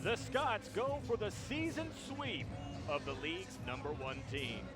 The Scots go for the season sweep of the league's #1 team.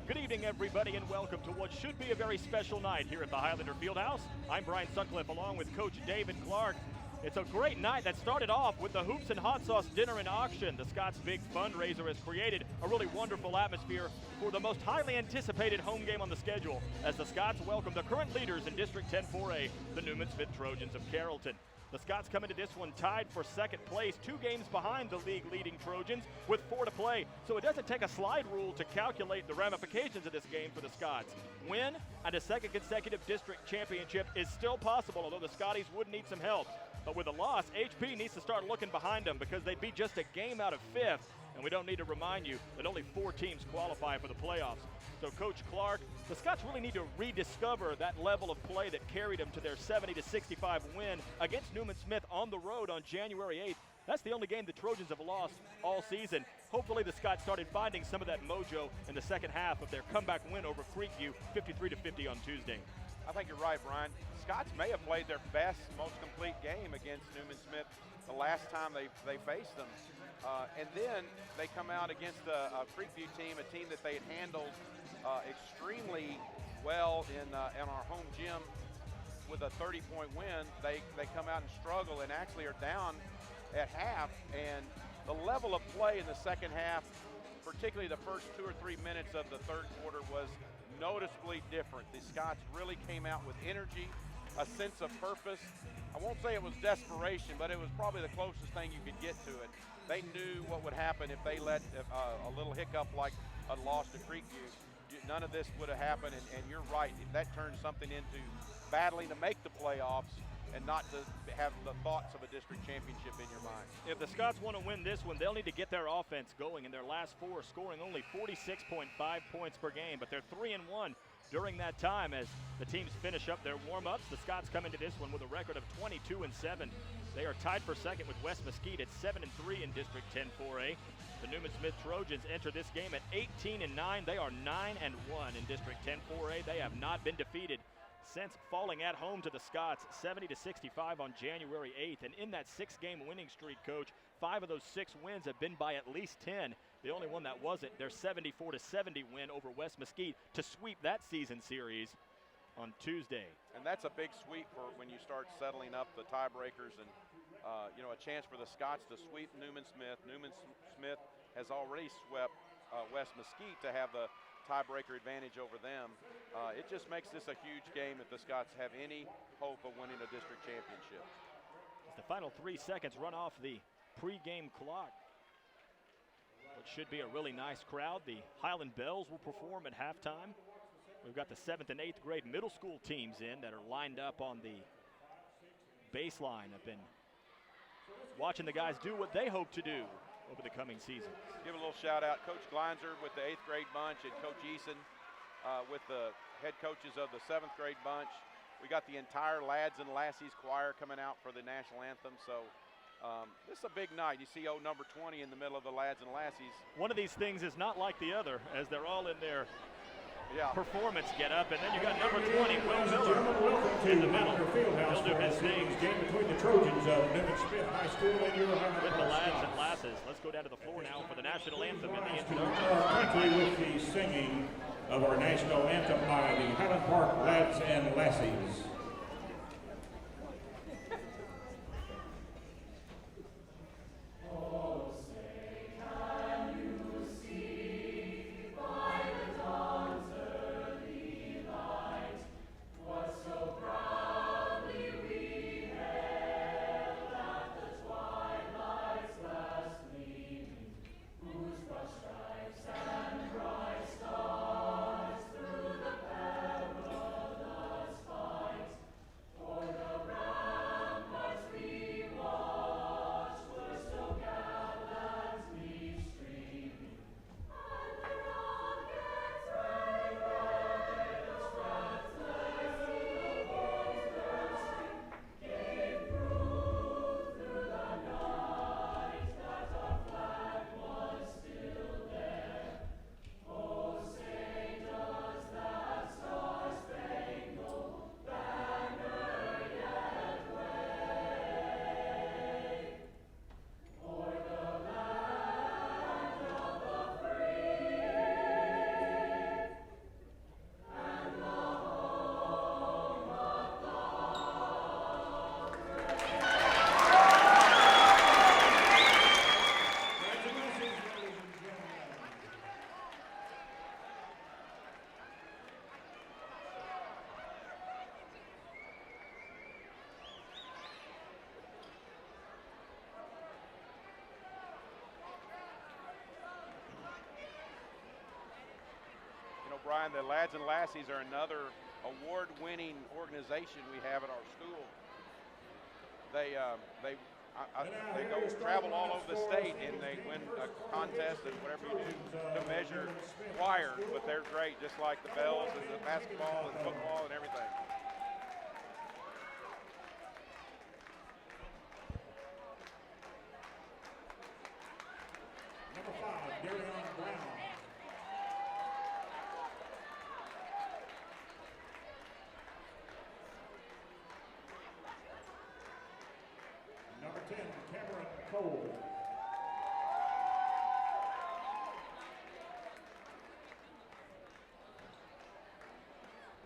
Good evening, everybody, and welcome to what should be a very special night here at the Highlander Fieldhouse. I'm Brian Sutcliffe, along with Coach David Clark. It's a great night that started off with the Hoops and Hot Sauce Dinner and Auction. The Scots' big fundraiser has created a really wonderful atmosphere for the most highly anticipated home game on the schedule, as the Scots welcome the current leaders in District 10 4A, the Newman Trojans of Carrollton. The Scots come into this one tied for second place, 2 games behind the league-leading Trojans with 4 to play. So it doesn't take a slide rule to calculate the ramifications of this game for the Scots. Win and a second consecutive district championship is still possible, although the Scotties would need some help. But with a loss, HP needs to start looking behind them because they'd be just a game out of 5th. And we don't need to remind you that only 4 teams qualify for the playoffs. So Coach Clark, the Scots really need to rediscover that level of play that carried them to their 70-65 win against Newman Smith on the road on January 8th. That's the only game the Trojans have lost all season. Hopefully the Scots started finding some of that mojo in the second half of their comeback win over Creekview, 53-50 on Tuesday. I think you're right, Brian. Scots may have played their best, most complete game against Newman Smith the last time they faced them. And then they come out against a Creekview team, a team that they had handled extremely well in our home gym with a 30-point win. They come out and struggle and actually are down at half. And the level of play in the second half, particularly the first 2 or 3 minutes of the third quarter, was noticeably different. The Scots really came out with energy, a sense of purpose. I won't say it was desperation, but it was probably the closest thing you could get to it. They knew what would happen if they let a little hiccup like a loss to Creekview. None of this would have happened, and you're right. If that turns something into battling to make the playoffs and not to have the thoughts of a district championship in your mind. If the Scots want to win this one, they'll need to get their offense going in their last 4, scoring only 46.5 points per game, but they're 3-1 during that time as the teams finish up their warm-ups. The Scots come into this one with a record of 22-7. They are tied for second with West Mesquite at 7-3 in District 10 4A. The Newman Smith Trojans enter this game at 18-9. They are 9-1 in District 10 4A. They have not been defeated since falling at home to the Scots 70-65 on January 8th. And in that 6-game winning streak, Coach, 5 of those 6 wins have been by at least 10. The only one that wasn't, their 74-70 win over West Mesquite to sweep that season series on Tuesday. And that's a big sweep for when you start settling up the tiebreakers and, a chance for the Scots to sweep Newman Smith. Newman Smith has already swept West Mesquite to have the tiebreaker advantage over them. It just makes this a huge game if the Scots have any hope of winning a district championship. As the final 3 seconds run off the pregame clock, what should be a really nice crowd. The Highland Bells will perform at halftime. We've got the 7th and 8th grade middle school teams in that are lined up on the baseline. I've been watching the guys do what they hope to do over the coming season. Give a little shout out, Coach Gleinzer with the 8th grade bunch and Coach Eason with the head coaches of the 7th grade bunch. We got the entire Lads and Lassies choir coming out for the national anthem. So this is a big night. You see number 20 in the middle of the Lads and Lassies. One of these things is not like the other, as they're all in their performance get up, and then you got number 20, Will Miller, in the middle. He'll do his thing game between the Trojans of Newman Smith High School and your with the Lads and Lasses. Let's go down to the floor now for the national anthem and the introduction. Country with the singing of our national anthem by the Highland Park Lads and Lassies. Brian, the Lads and Lassies are another award-winning organization we have at our school. They go travel all over the state and they win a contest and whatever you do to measure choir, but they're great, just like the bells and the basketball and football and everything. Number 5, Darion Brown. Number 10, Cameron Cole.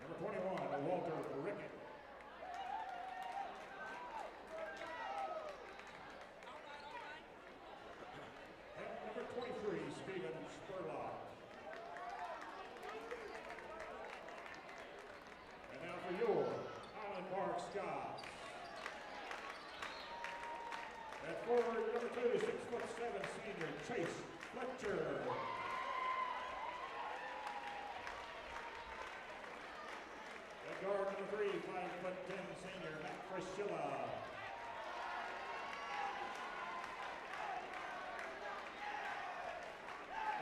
Number 21, Walter Rickett. And number 23, Stephen Spurlock. And now for your Highland Park Scots. At forward, number 2, 6'7" senior Chase Fletcher. At guard, number 3, 5'10" senior Matt Fraschilla.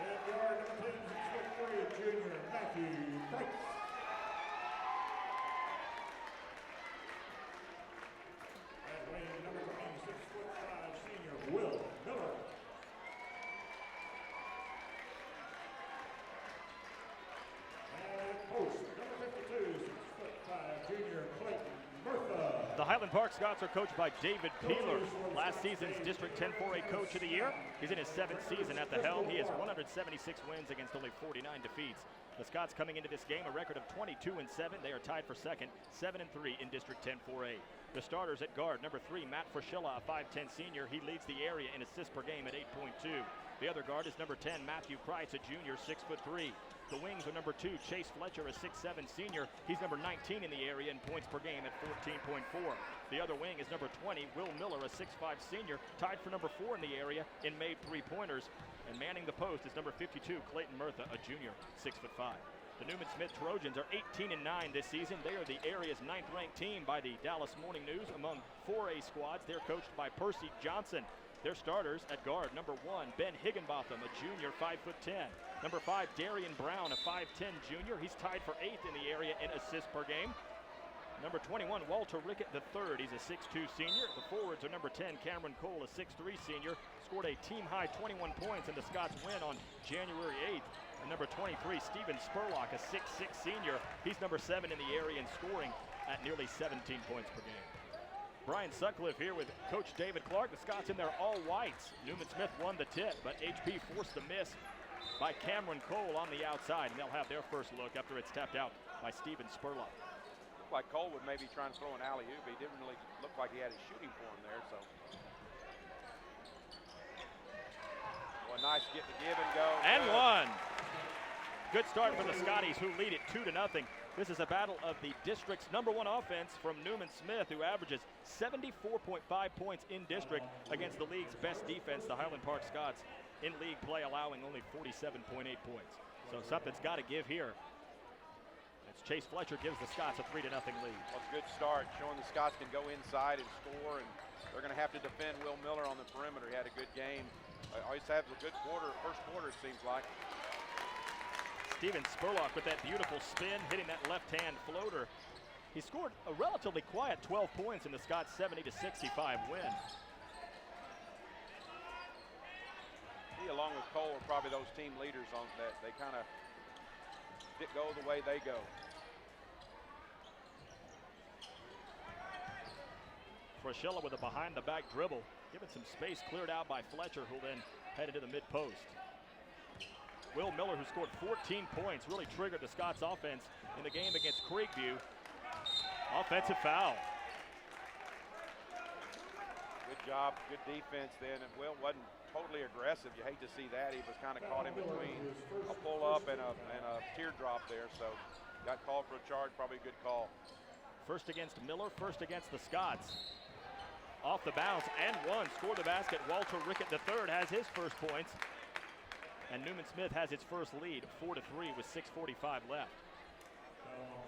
At guard, number 10, 6'3" junior Matthew Price. At wing, number 20, 6'5" senior Will Miller. At post, number 52, 6'5" junior Clayton Murtha. The Highland Park Scots are coached by David Peeler, last season's District 10 4A Coach of the Year. He's in his 7th season at the helm. He has 176 wins against only 49 defeats. The Scots coming into this game a record of 22-7. They are tied for second, 7-3 in District 10 4A. The starters at guard, number 3, Matt Fraschilla, a 5'10" senior. He leads the area in assists per game at 8.2. The other guard is number 10, Matthew Price, a junior, 6'3". The wings are number 2, Chase Fletcher, a 6'7" senior. He's number 19 in the area in points per game at 14.4. The other wing is number 20, Will Miller, a 6'5" senior, tied for number 4 in the area in made three-pointers. And manning the post is number 52, Clayton Murtha, a junior, 6'5". The Newman Smith Trojans are 18-9 this season. They are the area's 9th-ranked team by the Dallas Morning News among 4A squads. They're coached by Percy Johnson. Their starters at guard, number 1, Ben Higginbotham, a junior, 5'10". Number 5, Darion Brown, a 5'10" junior. He's tied for 8th in the area in assists per game. Number 21, Walter Rickett III. He's a 6'2" senior. The forwards are number 10, Cameron Cole, a 6'3" senior. Scored a team-high 21 points in the Scots win on January 8th. And number 23, Stephen Spurlock, a 6'6" senior. He's number 7 in the area in scoring at nearly 17 points per game. Brian Sutcliffe here with Coach David Clark. The Scots in their all whites. Newman Smith won the tip, but HP forced the miss by Cameron Cole on the outside. And they'll have their first look after it's tapped out by Stephen Spurlock. Looked like Cole would maybe try and throw an alley-oop. He didn't really look like he had his shooting form there, so. Well, nice get the give and go. And one. Good start for the Scotties, who lead it 2-0. This is a battle of the district's #1 offense from Newman Smith, who averages 74.5 points in district against the league's best defense, the Highland Park Scots, in league play allowing only 47.8 points. So something's got to give here. As Chase Fletcher gives the Scots a 3-0 lead. Well, it's a good start, showing the Scots can go inside and score, and they're going to have to defend Will Miller on the perimeter. He had a good game. Always had a good first quarter, it seems like. Stephen Spurlock with that beautiful spin, hitting that left-hand floater. He scored a relatively quiet 12 points in the Scots 70-65 win. He, along with Cole, are probably those team leaders on that. They kind of go the way they go. Fraschilla with a behind-the-back dribble, giving some space cleared out by Fletcher, who then headed to the mid-post. Will Miller, who scored 14 points, really triggered the Scots offense in the game against Creekview. Offensive foul. Good job, good defense then. And Will wasn't totally aggressive. You hate to see that. He was kind of caught in between a pull-up and a teardrop there. So got called for a charge, probably a good call. First against Miller, first against the Scots. Off the bounce and one. Scored the basket. Walter Rickett III has his first points. And Newman Smith has its first lead, 4-3 with 6:45 left.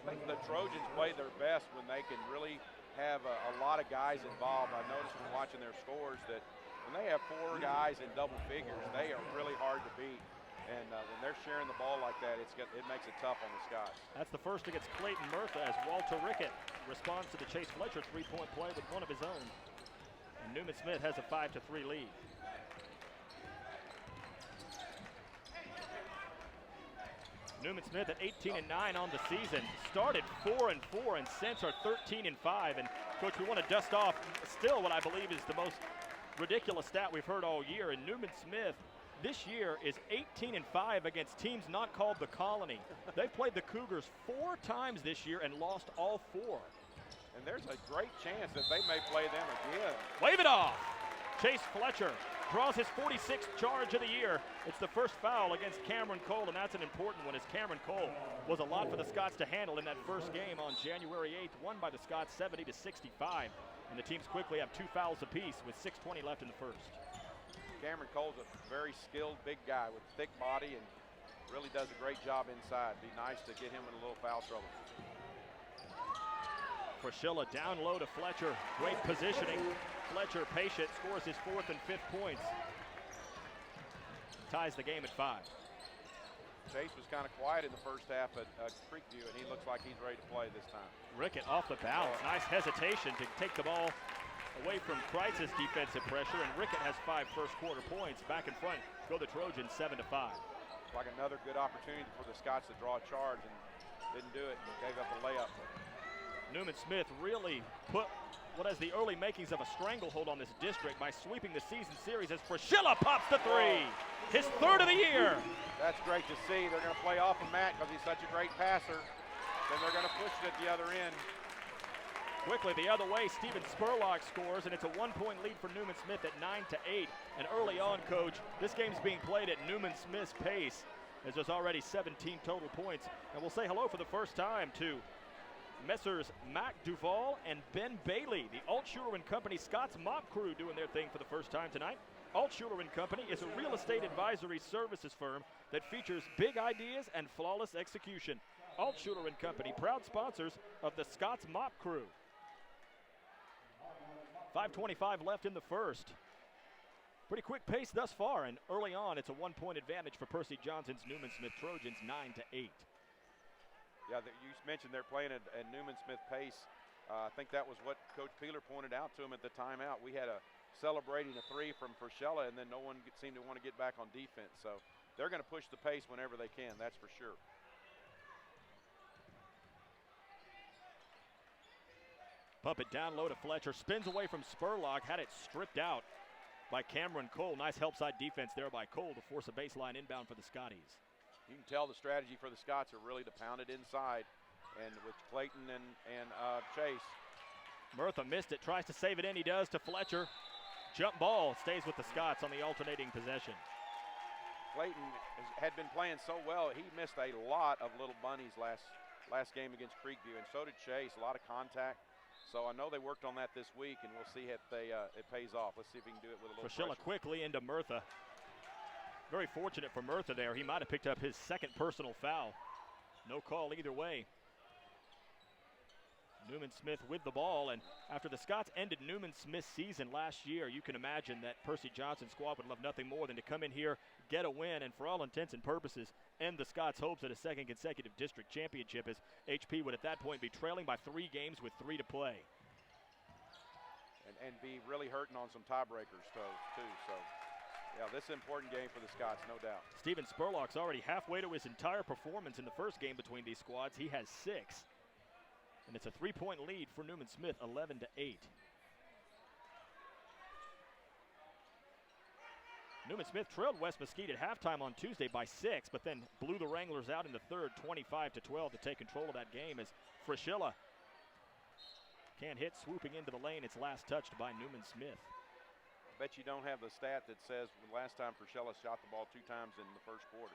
I think the Trojans play their best when they can really have a lot of guys involved. I noticed when watching their scores that when they have 4 guys in double figures, they are really hard to beat. And when they're sharing the ball like that, it makes it tough on the Scots. That's the first against Clayton Murtha as Walter Rickett responds to the Chase Fletcher three-point play with one of his own. And Newman Smith has a 5-3 lead. Newman Smith at 18-9 on the season. Started 4-4 and since are 13-5. And Coach, we want to dust off still what I believe is the most ridiculous stat we've heard all year. And Newman Smith this year is 18-5 against teams not called the Colony. They've played the Cougars 4 times this year and lost all 4. And there's a great chance that they may play them again. Wave it off. Chase Fletcher draws his 46th charge of the year. It's the first foul against Cameron Cole, and that's an important one, as Cameron Cole was a lot for the Scots to handle in that first game on January 8th, won by the Scots 70-65. And the teams quickly have 2 fouls apiece with 6:20 left in the first. Cameron Cole's a very skilled big guy with thick body and really does a great job inside. Be nice to get him in a little foul trouble. Fraschilla down low to Fletcher. Great positioning. Fletcher, patient, scores his 4th and 5th points. Ties the game at 5. Chase was kind of quiet in the first half at Creekview, and he looks like he's ready to play this time. Rickett off the bounce. Nice hesitation to take the ball away from Kreitz's defensive pressure, and Rickett has 5 first-quarter points. Back in front go the Trojans 7-5. Like another good opportunity for the Scots to draw a charge, and didn't do it, and gave up a layup. Newman Smith really put what has the early makings of a stranglehold on this district by sweeping the season series as Fraschilla pops the 3. His 3rd of the year. That's great to see. They're going to play off of Matt because he's such a great passer. Then they're going to push it at the other end. Quickly the other way, Steven Spurlock scores, and it's a 1-point lead for Newman Smith at 9-8. And early on, Coach, this game's being played at Newman Smith's pace, as there's already 17 total points. And we'll say hello for the first time to Messrs. Mac Duval and Ben Bailey, the Altshuler & Company Scots Mop Crew, doing their thing for the first time tonight. Altshuler & Company is a real estate advisory services firm that features big ideas and flawless execution. Altshuler & Company, proud sponsors of the Scots Mop Crew. 5:25 left in the first. Pretty quick pace thus far, and early on it's a 1-point advantage for Percy Johnson's Newman Smith Trojans, 9-8. Yeah, you mentioned they're playing at Newman Smith pace. I think that was what Coach Peeler pointed out to him at the timeout. We had a celebrating a 3 from Fraschilla, and then no one seemed to want to get back on defense. So they're going to push the pace whenever they can, that's for sure. Pump it down low to Fletcher. Spins away from Spurlock. Had it stripped out by Cameron Cole. Nice help side defense there by Cole to force a baseline inbound for the Scotties. You can tell the strategy for the Scots are really to pound it inside, and with Clayton and Chase. Murtha missed it. Tries to save it in. He does to Fletcher. Jump ball stays with the Scots on the alternating possession. Clayton had been playing so well. He missed a lot of little bunnies last game against Creekview, and so did Chase. A lot of contact. So I know they worked on that this week, and we'll see if it pays off. Let's see if we can do it with a little Fraschilla pressure. quickly into Murtha. Very fortunate for Murtha there. He might have picked up his 2nd personal foul. No call either way. Newman Smith with the ball, and after the Scots ended Newman Smith's season last year, you can imagine that Percy Johnson's squad would love nothing more than to come in here, get a win, and for all intents and purposes, end the Scots' hopes at a 2nd consecutive district championship, as HP would at that point be trailing by 3 games with 3 to play. And be really hurting on some tiebreakers too. So, yeah, this is an important game for the Scots, no doubt. Steven Spurlock's already halfway to his entire performance in the first game between these squads. He has 6. And it's a 3-point lead for Newman Smith, 11-8. Newman Smith trailed West Mesquite at halftime on Tuesday by 6, but then blew the Wranglers out in the third, 25-12, to take control of that game as Fraschilla can't hit, swooping into the lane. It's last touched by Newman Smith. I bet you don't have the stat that says the last time Fraschilla shot the ball 2 times in the first quarter.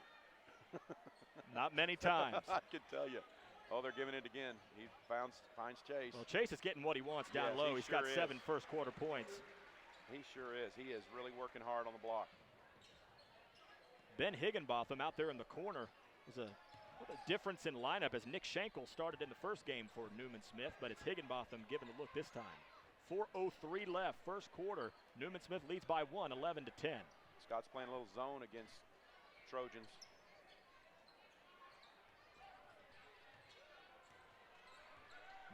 Not many times. I can tell you. Oh, they're giving it again. He finds Chase. Well, Chase is getting what he wants down Yes, low. he He's sure got is. 7 first-quarter points. He sure is. He is really working hard on the block. Ben Higginbotham out there in the corner. There's a difference in lineup as Nick Schenkel started in the first game for Newman Smith, but it's Higginbotham giving the look this time. 4:03 left, first quarter. Newman Smith leads by 1, 11-10. Scott's playing a little zone against Trojans.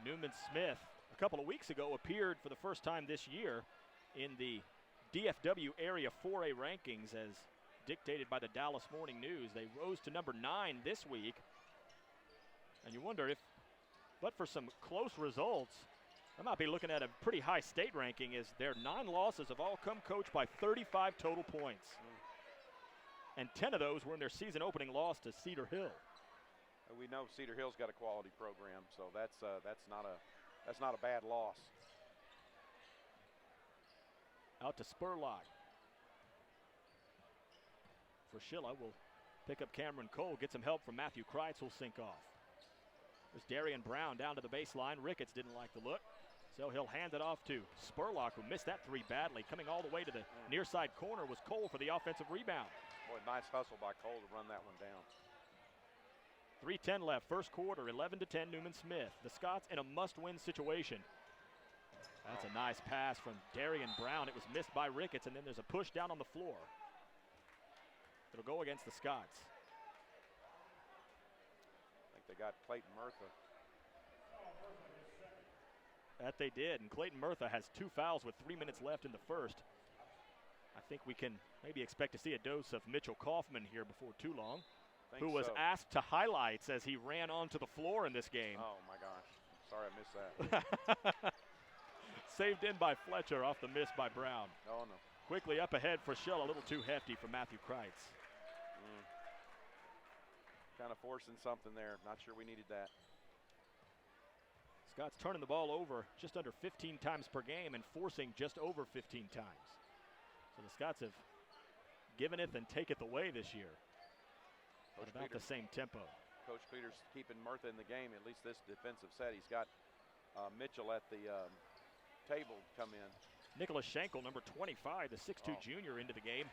Newman Smith, a couple of weeks ago, appeared for the first time this year in the DFW area 4A rankings as dictated by the Dallas Morning News. They rose to number 9 this week. And you wonder if, but for some close results, I might be looking at a pretty high state ranking as their 9 losses have all come coached by 35 total points. And 10 of those were in their season opening loss to Cedar Hill. We know Cedar Hill's got a quality program, so that's not a bad loss. Out to Spurlock. Fraschilla will pick up Cameron Cole, get some help from Matthew Kreitz, who'll sink off. There's Darian Brown down to the baseline. Ricketts didn't like the look, so he'll hand it off to Spurlock, who missed that 3 badly. Coming all the way to the near side corner was Cole for the offensive rebound. Boy, nice hustle by Cole to run that one down. 3:10 left, first quarter, 11-10 Newman Smith. The Scots in a must-win situation. That's a nice pass from Darian Brown. It was missed by Ricketts, and then there's a push down on the floor. It'll go against the Scots. I think they got Clayton Murtha. That they did, and Clayton Murtha has 2 fouls with 3 minutes left in the first. I think we can maybe expect to see a dose of Mitchell Kaufman here before too long, who was asked to highlights as he ran onto the floor in this game. Oh, my gosh. Sorry I missed that. Saved in by Fletcher off the miss by Brown. Oh, no. Quickly up ahead for Shell, a little too hefty for Matthew Kreitz. Kind of forcing something there. Not sure we needed that. Scott's turning the ball over just under 15 times per game and forcing just over 15 times. So the Scots have given it and take it away this year. At about the same tempo. Coach Peters keeping Murtha in the game, at least this defensive set. He's got Mitchell at the table come in. Nicholas Schenkel, number 25, the 6'2 junior, into the game.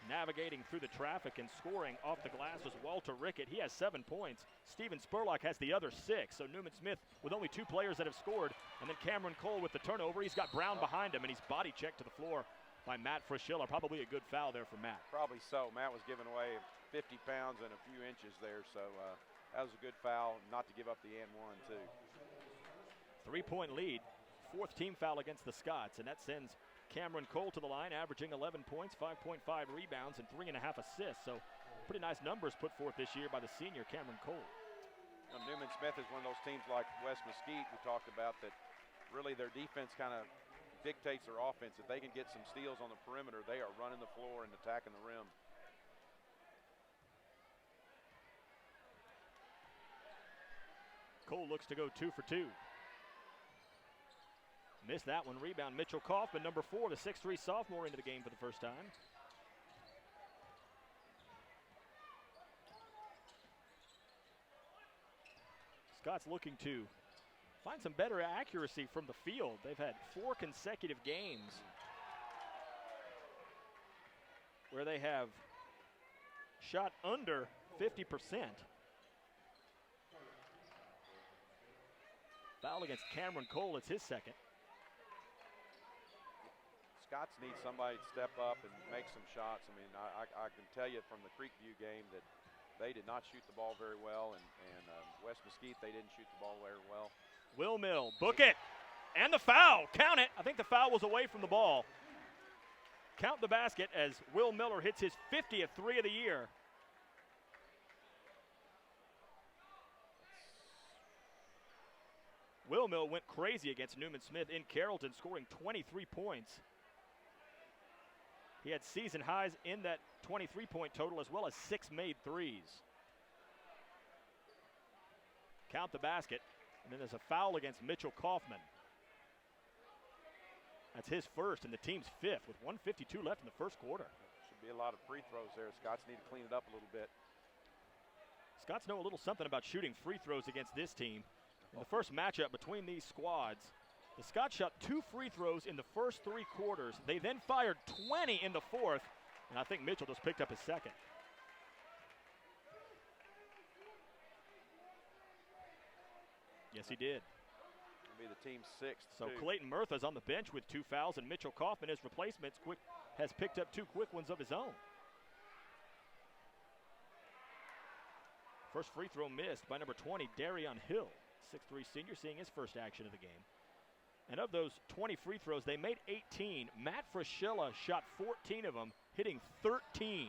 Navigating through the traffic and scoring off the glass was Walter Rickett. He has 7 points. Steven Spurlock has the other 6. So Newman Smith with only 2 players that have scored. And then Cameron Cole with the turnover. He's got Brown behind him, and he's body checked to the floor by Matt Fraschilla. Probably a good foul there for Matt. Probably so. Matt was giving away 50 pounds and a few inches there. So that was a good foul, not to give up the and one, too. 3-point lead. 4th team foul against the Scots, and that sends Cameron Cole to the line, averaging 11 points, 5.5 rebounds, and 3.5 assists. So pretty nice numbers put forth this year by the senior Cameron Cole. Newman Smith is one of those teams like West Mesquite we talked about that really their defense kind of dictates their offense. If they can get some steals on the perimeter, they are running the floor and attacking the rim. Cole looks to go 2 for 2. Missed that one. Rebound, Mitchell Kaufman, number 4, the 6'3 sophomore, into the game for the first time. Scott's looking to find some better accuracy from the field. They've had 4 consecutive games where they have shot under 50%. Foul against Cameron Cole, it's his 2nd. Scots need somebody to step up and make some shots. I mean, I can tell you from the Creekview game that they did not shoot the ball very well, and West Mesquite, they didn't shoot the ball very well. Will Mill, book it, and the foul, count it. I think the foul was away from the ball. Count the basket as Will Miller hits his 50th 3 of the year. Will Mill went crazy against Newman Smith in Carrollton, scoring 23 points. He had season highs in that 23-point total as well as 6 made threes. Count the basket, and then there's a foul against Mitchell Kaufman. That's his 1st and the team's 5th with 1:52 left in the first quarter. Should be a lot of free throws there. Scots need to clean it up a little bit. Scots know a little something about shooting free throws against this team. In the first matchup between these squads, the Scots shot 2 free throws in the first 3 quarters. They then fired 20 in the 4th, And I think Mitchell just picked up his second. Yes, he did. Be the team's sixth. So Clayton Murtha's on the bench with 2 fouls, and Mitchell Kaufman, his replacement, has picked up 2 quick ones of his own. First free throw missed by number 20, Darion Hill, 6'3" senior, seeing his first action of the game. And of those 20 free throws, they made 18. Matt Fraschilla shot 14 of them, hitting 13.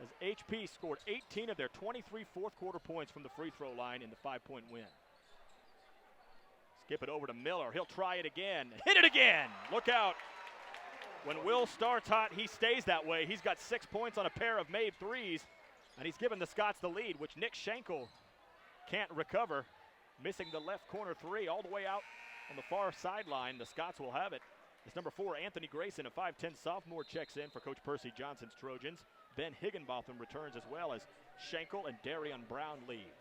As HP scored 18 of their 23 fourth quarter points from the free throw line in the 5-point win. Skip it over to Miller. He'll try it again. Hit it again. Look out. When Will starts hot, he stays that way. He's got 6 points on a pair of made threes, and he's given the Scots the lead, which Nick Schenkel can't recover. Missing the left corner 3 all the way out on the far sideline. The Scots will have it. It's number 4, Anthony Grayson, a 5'10" sophomore, checks in for Coach Percy Johnson's Trojans. Ben Higginbotham returns as well as Schenkel and Darian Brown leave.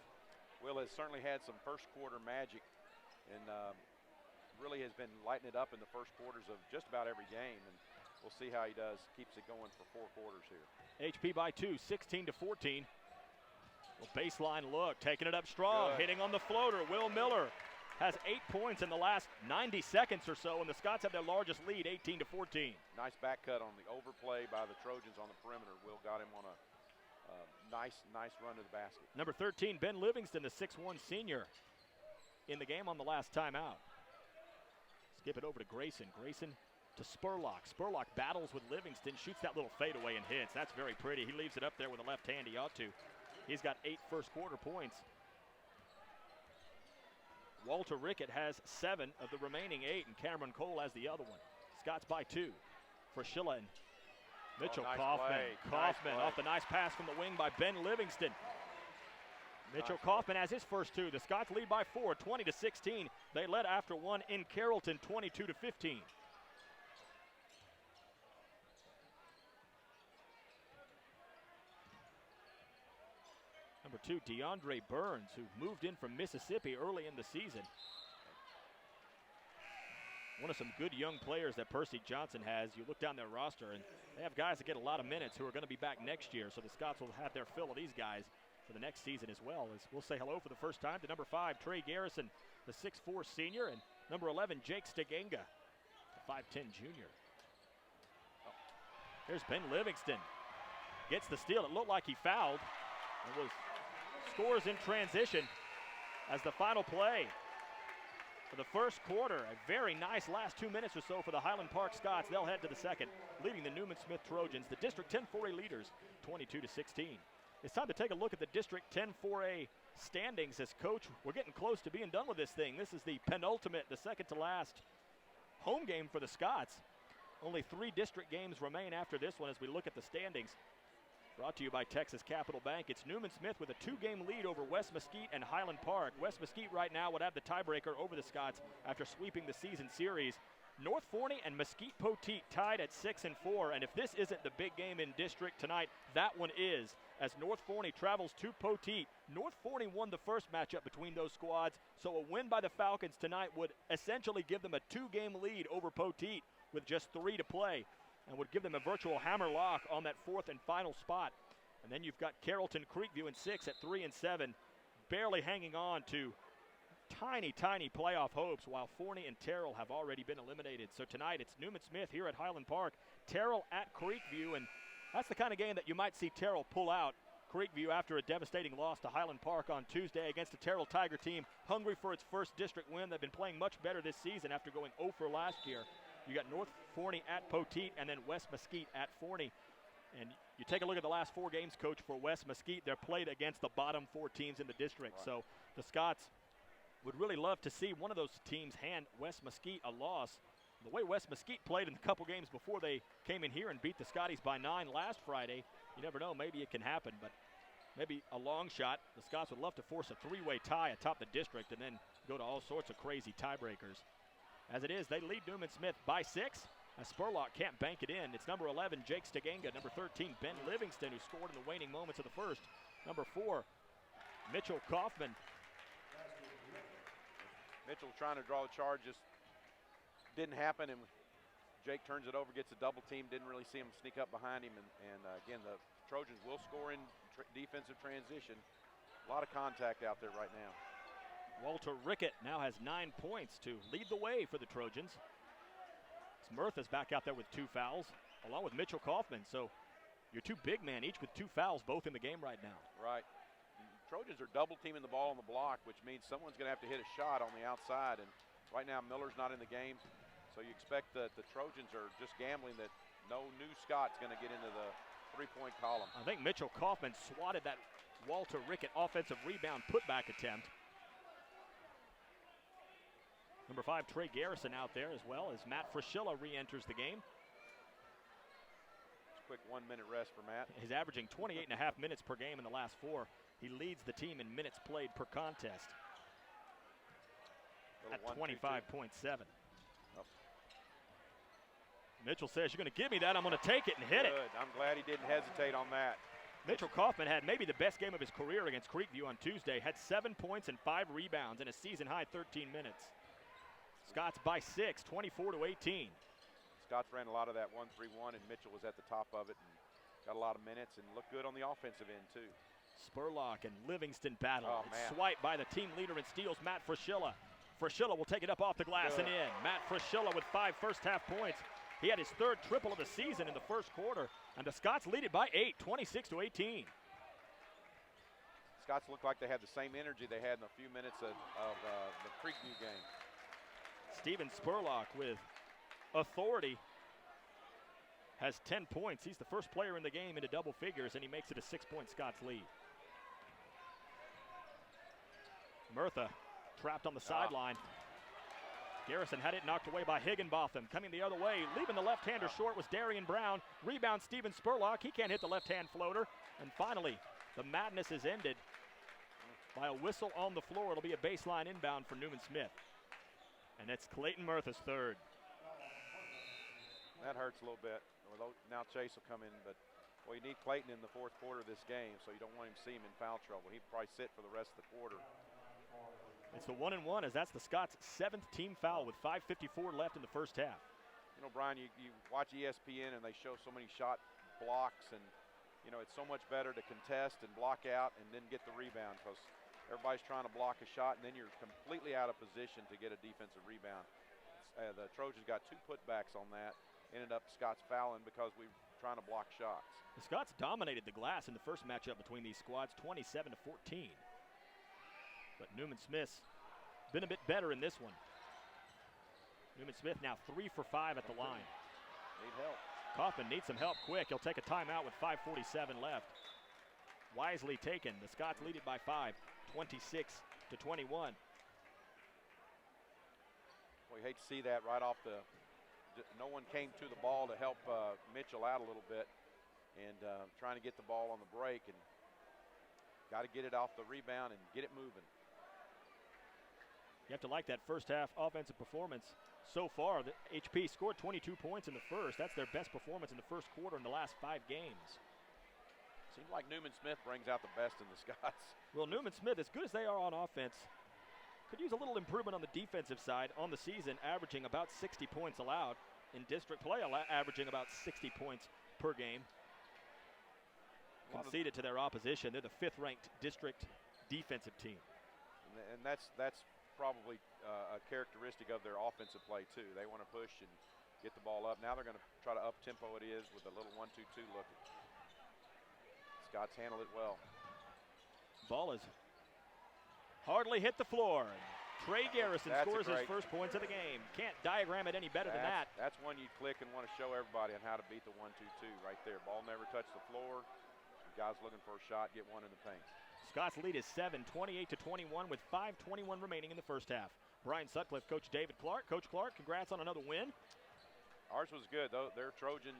Will has certainly had some first quarter magic and really has been lighting it up in the first quarters of just about every game. And we'll see how he does. Keeps it going for 4 quarters here. HP by 2, 16-14. Well, baseline look, taking it up strong, hitting on the floater. Will Miller has 8 points in the last 90 seconds or so, and the Scots have their largest lead, 18-14. Nice back cut on the overplay by the Trojans on the perimeter. Will got him on a nice run to the basket. Number 13, Ben Livingston, the 6'1" senior, in the game on the last timeout. Skip it over to Grayson. Grayson to Spurlock. Spurlock battles with Livingston, shoots that little fadeaway and hits. That's very pretty. He leaves it up there with the left hand. He ought to. He's got 8 first quarter points. Walter Rickett has 7 of the remaining 8, and Cameron Cole has the other one. Scots by 2. Fraschilla and Mitchell Kaufman. Kaufman off the nice pass from the wing by Ben Livingston. Mitchell Kaufman has his first 2. The Scots lead by 4, 20-16. They led after 1 in Carrollton, 22-15. Number 2, DeAndre Burns, who moved in from Mississippi early in the season. One of some good young players that Percy Johnson has. You look down their roster, and they have guys that get a lot of minutes who are going to be back next year, so the Scots will have their fill of these guys for the next season as well. As we'll say hello for the first time to number 5, Trey Garrison, the 6'4" senior, and number 11, Jake Stegenga, the 5'10" junior. Here's Ben Livingston. Gets the steal. It looked like he fouled. And scores in transition as the final play for the first quarter. A very nice last 2 minutes or so for the Highland Park Scots. They'll head to the second, leading the Newman Smith Trojans, the District 10 4A leaders, 22-16. It's time to take a look at the District 10 4A standings. As coach, we're getting close to being done with this thing. This is the penultimate, the second to last home game for the Scots. Only 3 district games remain after this one as we look at the standings. Brought to you by Texas Capital Bank. It's Newman Smith with a 2-game lead over West Mesquite and Highland Park. West Mesquite right now would have the tiebreaker over the Scots after sweeping the season series. North Forney and Mesquite Poteet tied at 6-4, and if this isn't the big game in district tonight, that one is, as North Forney travels to Poteet. North Forney won the first matchup between those squads, so a win by the Falcons tonight would essentially give them a 2-game lead over Poteet with just 3 to play, and would give them a virtual hammer lock on that 4th and final spot. And then you've got Carrollton Creekview in 6 at 3-7, barely hanging on to tiny playoff hopes, while Forney and Terrell have already been eliminated. So tonight it's Newman Smith here at Highland Park, Terrell at Creekview, and that's the kind of game that you might see Terrell pull out. Creekview after a devastating loss to Highland Park on Tuesday against a Terrell Tiger team hungry for its first district win. They've been playing much better this season after going 0 for last year. You got North Forney at Poteet and then West Mesquite at Forney. And you take a look at the last 4 games, Coach, for West Mesquite. They're played against the bottom 4 teams in the district. Right. So the Scots would really love to see one of those teams hand West Mesquite a loss. The way West Mesquite played in the couple games before they came in here and beat the Scotties by 9 last Friday, you never know, maybe it can happen, but maybe a long shot. The Scots would love to force a 3-way tie atop the district and then go to all sorts of crazy tiebreakers. As it is, they lead Newman Smith by 6. As Spurlock can't bank it in. It's number 11, Jake Stegenga. Number 13, Ben Livingston, who scored in the waning moments of the first. Number 4, Mitchell Kaufman. Mitchell trying to draw the charge, just didn't happen, and Jake turns it over, gets a double team, didn't really see him sneak up behind him, and again, the Trojans will score in defensive transition. A lot of contact out there right now. Walter Rickett now has 9 points to lead the way for the Trojans. Murtha's back out there with 2 fouls, along with Mitchell Kaufman. So your 2 big men, each with 2 fouls, both in the game right now. Right. Trojans are double teaming the ball on the block, which means someone's going to have to hit a shot on the outside. And right now, Miller's not in the game. So you expect that the Trojans are just gambling that no new Scott's going to get into the three-point column. I think Mitchell Kaufman swatted that Walter Rickett offensive rebound putback attempt. Number 5, Trey Garrison out there as well as Matt Fraschilla re-enters the game. Quick 1-minute rest for Matt. He's averaging 28.5 minutes per game in the last 4. He leads the team in minutes played per contest at 25.7. Oh. Mitchell says, you're going to give me that, I'm going to take it and hit it. I'm glad he didn't hesitate on that. Mitchell Kaufman had maybe the best game of his career against Creekview on Tuesday. Had 7 points and 5 rebounds in a season-high 13 minutes. Scots by 6, 24-18. Scots ran a lot of that 1-3-1, and Mitchell was at the top of it and got a lot of minutes and looked good on the offensive end, too. Spurlock and Livingston battle. Oh, it's swiped by the team leader in steals, Matt Fraschilla. Fraschilla will take it up off the glass and in. Matt Fraschilla with 5 first-half points. He had his 3rd triple of the season in the first quarter, and the Scots lead it by 8, 26-18. Scots look like they had the same energy they had in a few minutes of the Creekview game. Steven Spurlock with authority has 10 points. He's the first player in the game into double figures, and he makes it a 6-point Scots lead. Murtha trapped on the sideline. Garrison had it knocked away by Higginbotham. Coming the other way, leaving the left-hander short was Darian Brown. Rebound Steven Spurlock. He can't hit the left-hand floater. And finally, the madness is ended by a whistle on the floor. It'll be a baseline inbound for Newman Smith. And it's Clayton Murtha's 3rd. That hurts a little bit. Now Chase will come in, but well, you need Clayton in the 4th quarter of this game, so you don't want him to see him in foul trouble. He'd probably sit for the rest of the quarter. It's the 1-and-1 as that's the Scots' 7th team foul with 5:54 left in the first half. You know, Brian, you watch ESPN and they show so many shot blocks, and you know it's so much better to contest and block out and then get the rebound because everybody's trying to block a shot and then you're completely out of position to get a defensive rebound. The Trojans got 2 putbacks on that. Ended up Scots fouling because we were trying to block shots. The Scots dominated the glass in the first matchup between these squads, 27-14. But Newman Smith's been a bit better in this one. Newman Smith now 3 for 5 at the line. Need help. Kaufman needs some help quick. He'll take a timeout with 5:47 left. Wisely taken. The Scots lead it by 5, 26-21. Well, you hate to see that right off the. No one came to the ball to help Mitchell out a little bit, and trying to get the ball on the break, and got to get it off the rebound and get it moving. You have to like that first half offensive performance so far. The HP scored 22 points in the first. That's their best performance in the first quarter in the last 5 games. Seems like Newman Smith brings out the best in the Scots. Well, Newman Smith, as good as they are on offense, could use a little improvement on the defensive side on the season, averaging about 60 points allowed. In district play, averaging about 60 points per game. Conceded to their opposition. They're the 5th-ranked district defensive team. And that's probably a characteristic of their offensive play, too. They want to push and get the ball up. Now they're going to try to up-tempo it is with a little 1-2-2 look. Scots handle it well. Ball is hardly hit the floor. Trey Garrison scores his first points of the game. Can't diagram it any better than that. That's one you click and want to show everybody on how to beat the 1-2-2 right there. Ball never touched the floor. Guys looking for a shot, get one in the paint. Scott's lead is 7, 28-21 with 5:21 remaining in the first half. Brian Sutcliffe, Coach David Clark. Coach Clark, congrats on another win. Ours was good, though. Their Trojan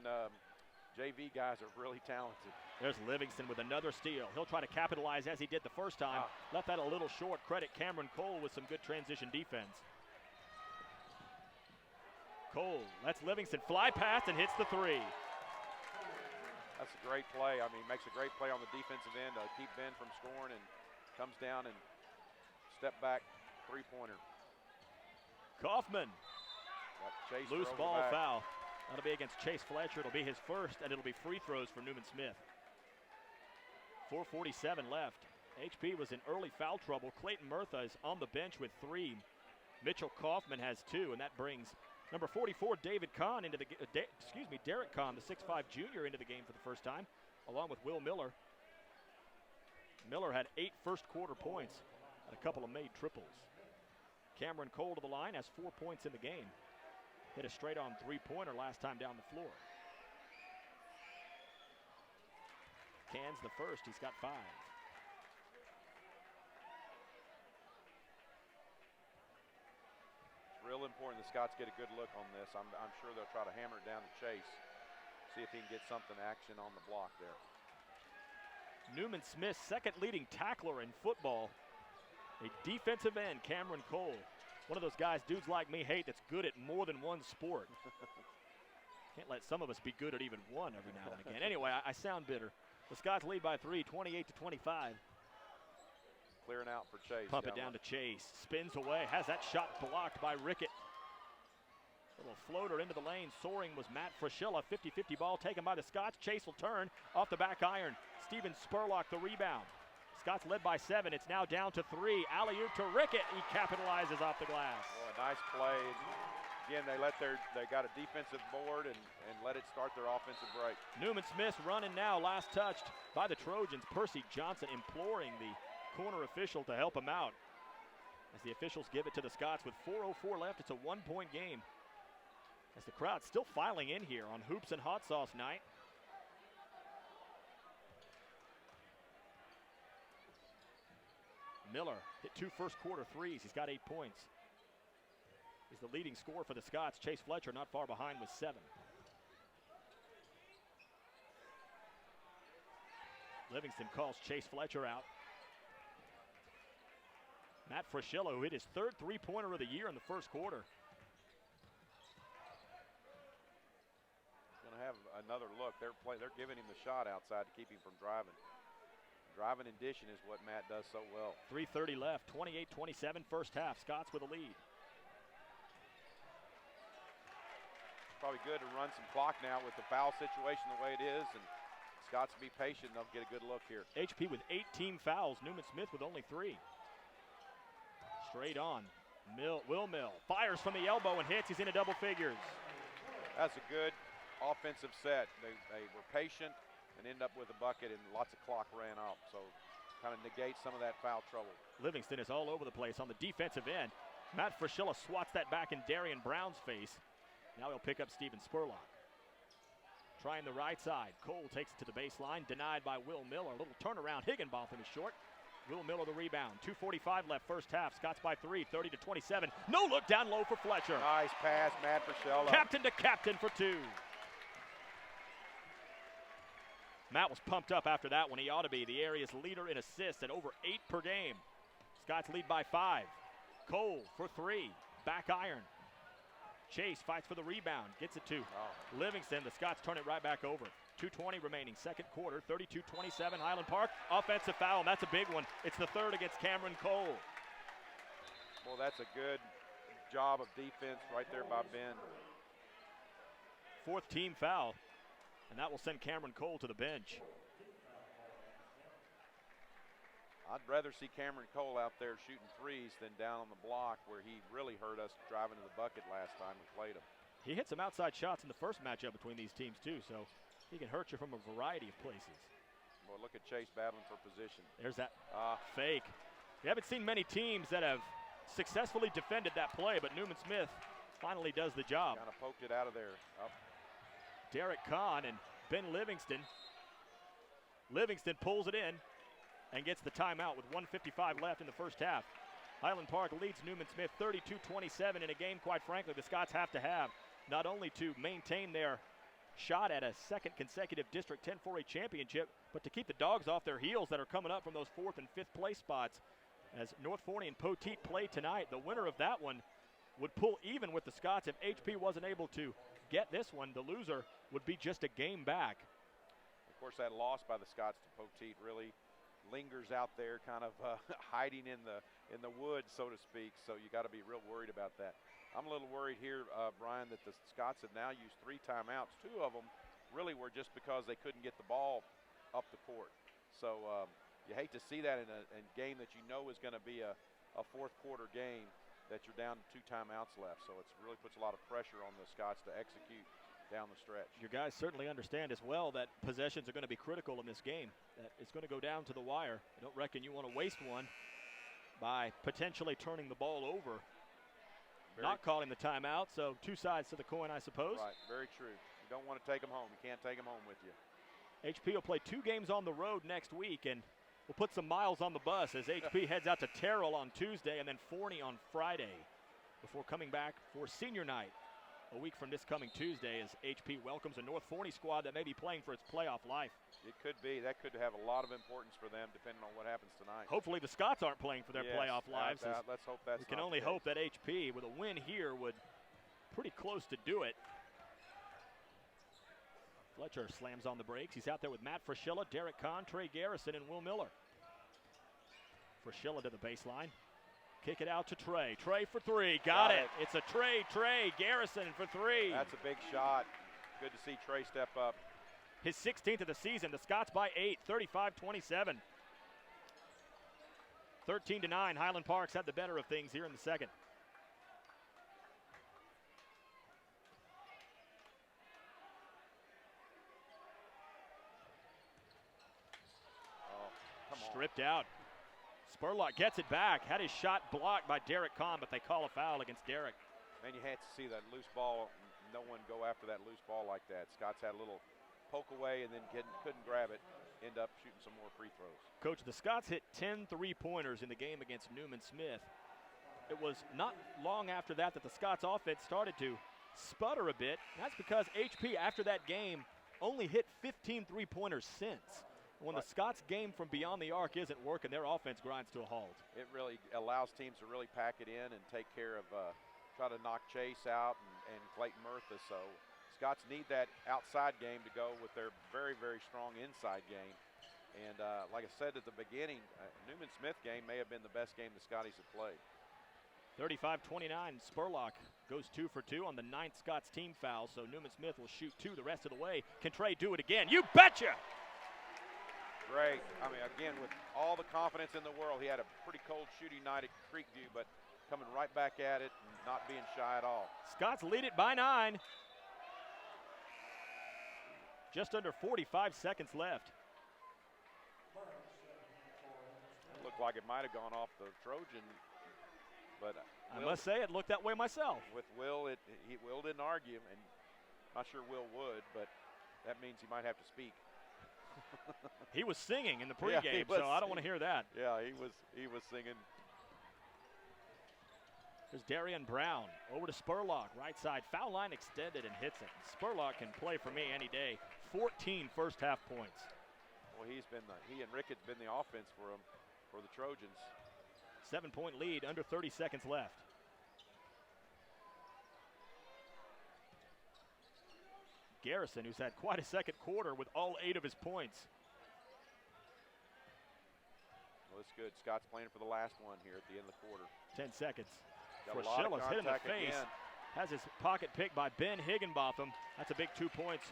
JV guys are really talented. There's Livingston with another steal. He'll try to capitalize as he did the first time. Left that a little short. Credit Cameron Cole with some good transition defense. Cole lets Livingston fly past and hits the 3. That's a great play. I mean, makes a great play on the defensive end to keep Ben from scoring, and comes down and step back 3-pointer. Kaufman. Chase loose ball foul. That'll be against Chase Fletcher. It'll be his first, and it'll be free throws for Newman Smith. 4:47 left. HP was in early foul trouble. Clayton Murtha is on the bench with 3. Mitchell Kaufman has 2, and that brings number 44, Derek Kahn, the 6'5" junior, into the game for the first time, along with Will Miller. Miller had 8 first-quarter points and a couple of made triples. Cameron Cole to the line, has 4 points in the game. Hit a straight-on three-pointer last time down the floor. Cans the first, he's got 5. It's real important the Scots get a good look on this. I'm sure they'll try to hammer it down to Chase, see if he can get something action on the block there. Newman Smith, second leading tackler in football. A defensive end, Cameron Cole. One of those guys dudes like me hate that's good at more than one sport. Can't let some of us be good at even one every now and again. Anyway, I sound bitter. The Scots lead by 3, 28-25. Clearing out for Chase. Pump it down to Chase. Spins away, has that shot blocked by Rickett. Little floater into the lane. Soaring was Matt Fraschilla. 50-50 ball taken by the Scots. Chase will turn off the back iron. Steven Spurlock the rebound. Scots led by 7. It's now down to 3. Alley-oop to Rickett. He capitalizes off the glass. Oh, a nice play. Again, they got a defensive board and let it start their offensive break. Newman Smith running now. Last touched by the Trojans. Percy Johnson imploring the corner official to help him out. As the officials give it to the Scots with 4:04 left, it's a 1-point game. As the crowd still filing in here on Hoops and Hot Sauce night. Miller hit 2 first-quarter threes. He's got 8 points. He's the leading scorer for the Scots. Chase Fletcher not far behind with 7. Livingston calls Chase Fletcher out. Matt Fraschilla, who hit his 3rd three-pointer of the year in the first quarter. Going to have another look. They're giving him the shot outside to keep him from driving. Driving and dishing is what Matt does so well. 3:30 left, 28-27 first half. Scots with a lead. Probably good to run some clock now with the foul situation the way it is, and Scots be patient. They'll get a good look here. HP with 8 team fouls. Newman Smith with only 3. Straight on. Will Mill fires from the elbow and hits. He's into double figures. That's a good offensive set. They were patient and end up with a bucket, and lots of clock ran out. So kind of negates some of that foul trouble. Livingston is all over the place on the defensive end. Matt Fraschilla swats that back in Darian Brown's face. Now he'll pick up Steven Spurlock. Trying the right side. Cole takes it to the baseline. Denied by Will Miller. A little turnaround. Higginbotham is short. Will Miller the rebound. 2:45 left first half. Scots by 3, 30-27. No look down low for Fletcher. Nice pass, Matt Fraschilla. Captain to captain for 2. Matt was pumped up after that one. He ought to be the area's leader in assists at over 8 per game. Scots lead by 5. Cole for 3. Back iron. Chase fights for the rebound. Gets it to Livingston. The Scots turn it right back over. 2:20 remaining, second quarter. 32-27 Highland Park. Offensive foul, and that's a big one. It's the 3rd against Cameron Cole. Well, that's a good job of defense right there by Ben. 4th team foul, and that will send Cameron Cole to the bench. I'd rather see Cameron Cole out there shooting threes than down on the block where he really hurt us driving to the bucket last time we played him. He hit some outside shots in the first matchup between these teams too, so he can hurt you from a variety of places. Boy, look at Chase battling for position. There's that fake. We haven't seen many teams that have successfully defended that play, but Newman Smith finally does the job. Kind of poked it out of there. Derek Kahn and Ben Livingston. Livingston pulls it in and gets the timeout with 1:55 left in the first half. Highland Park leads Newman Smith 32-27 in a game, quite frankly, the Scots have to have, not only to maintain their shot at a 2nd consecutive District 10 4A championship, but to keep the dogs off their heels that are coming up from those 4th and 5th place spots. As North Forney and Poteet play tonight, the winner of that one would pull even with the Scots. If HP wasn't able to get this one, the loser would be just a game back. Of course, that loss by the Scots to Poteet really lingers out there, kind of hiding in the woods, so to speak. So you got to be real worried about that. I'm a little worried here, Brian, that the Scots have now used 3 timeouts. 2 of them really were just because they couldn't get the ball up the court. So you hate to see that in a game that you know is going to be a fourth quarter game, that you're down to 2 timeouts left. So it really puts a lot of pressure on the Scots to execute down the stretch. Your guys certainly understand as well that possessions are going to be critical in this game, that it's going to go down to the wire. I don't reckon you want to waste one by potentially turning the ball over. Not calling the timeout, so 2 sides to the coin, I suppose. Right, very true. You don't want to take them home. You can't take them home with you. HP will play 2 games on the road next week, and we'll put some miles on the bus as HP heads out to Terrell on Tuesday and then Forney on Friday before coming back for senior night a week from this coming Tuesday as HP welcomes a North Forney squad that may be playing for its playoff life. It could be. That could have a lot of importance for them depending on what happens tonight. Hopefully the Scots aren't playing for their playoff lives. Let's hope that's we can only hope that HP with a win here would pretty close to do it. Fletcher slams on the brakes. He's out there with Matt Fraschilla, Derek Kahn, Trey Garrison, and Will Miller. Fraschilla to the baseline. Kick it out to Trey. Trey for 3. Got it. It's a Trey. Garrison for 3. That's a big shot. Good to see Trey step up. His 16th of the season. The Scots by 8, 35-27. 13-9. Highland Park's had the better of things here in the second. Stripped out. Spurlock gets it back. Had his shot blocked by Derek Kahn, but they call a foul against Derek. Man, you had to see that loose ball. No one go after that loose ball like that. Scots had a little poke away and then couldn't grab it. End up shooting some more free throws. Coach, the Scots hit 10 three-pointers in the game against Newman Smith. It was not long after that the Scots offense started to sputter a bit. That's because HP, after that game, only hit 15 three-pointers since. When the Scots game from beyond the arc isn't working, their offense grinds to a halt. It really allows teams to really pack it in and take care of, try to knock Chase out and Clayton Murtha. So Scots need that outside game to go with their very, very strong inside game. And like I said at the beginning, Newman Smith game may have been the best game the Scotties have played. 35-29, Spurlock goes 2 for 2 on the 9th Scots team foul, so Newman Smith will shoot 2 the rest of the way. Can Trey do it again? You betcha! Great. I mean, again, with all the confidence in the world, he had a pretty cold shooting night at Creekview, but coming right back at it and not being shy at all. Scots lead it by 9. Just under 45 seconds left. It looked like it might have gone off the Trojan, but I must say it looked that way myself. With Will, Will didn't argue, and not sure Will would, but that means he might have to speak. He was singing in the pregame, so I don't want to hear that. Yeah, he was singing. There's Darian Brown over to Spurlock, right side, foul line extended and hits it. Spurlock can play for me any day. 14 first half points. Well, he and Ricketts been the offense for him, for the Trojans. 7-point lead, under 30 seconds left. Garrison, who's had quite a second quarter with all 8 of his points. Well, that's good. Scott's playing for the last one here at the end of the quarter. 10 seconds. Fraschilla's hit in the face. Again. Has his pocket picked by Ben Higginbotham. That's a big 2 points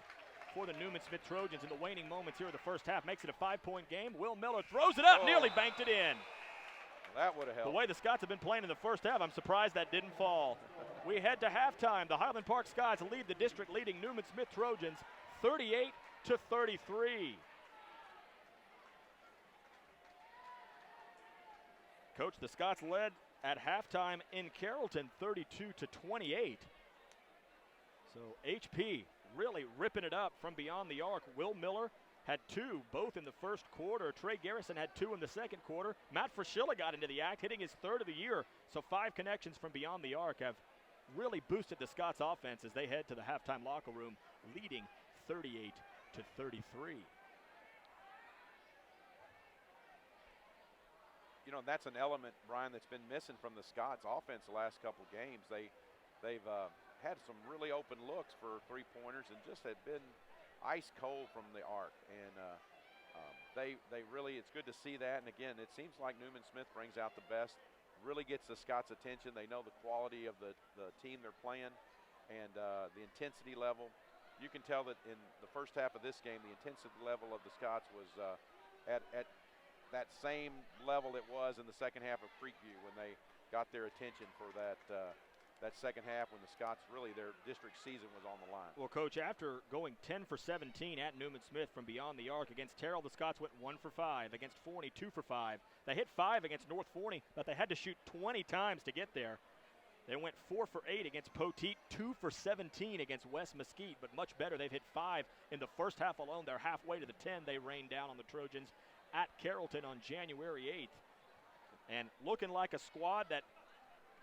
for the Newman Smith Trojans in the waning moments here of the first half. Makes it a 5-point game. Will Miller throws it up, nearly banked it in. Well, that would have helped. The way the Scots have been playing in the first half, I'm surprised that didn't fall. We head to halftime. The Highland Park Scots lead the district-leading Newman Smith Trojans 38-33. Coach, the Scots led at halftime in Carrollton 32-28. So HP really ripping it up from beyond the arc. Will Miller had 2, both in the first quarter. Trey Garrison had 2 in the second quarter. Matt Fraschilla got into the act, hitting his 3rd of the year. So 5 connections from beyond the arc have really boosted the Scots offense as they head to the halftime locker room, leading 38-33. You know, that's an element, Brian, that's been missing from the Scots offense the last couple of games. They've had some really open looks for 3-pointers and just had been ice cold from the arc. And they really, it's good to see that. And again, it seems like Newman Smith brings out the best really gets the Scots' attention. They know the quality of the team they're playing and the intensity level. You can tell that in the first half of this game, the intensity level of the Scots was at that same level it was in the second half of Creekview when they got their attention for that second half when the Scots, really their district season was on the line. Well, Coach, after going 10 for 17 at Newman Smith from beyond the arc against Terrell, the Scots went 1 for 5. Against Forney, 2 for 5. They hit 5 against North Forney, but they had to shoot 20 times to get there. They went 4 for 8 against Poteet, 2 for 17 against West Mesquite, but much better. They've hit 5 in the first half alone. They're halfway to the 10 they rained down on the Trojans at Carrollton on January 8th. And looking like a squad that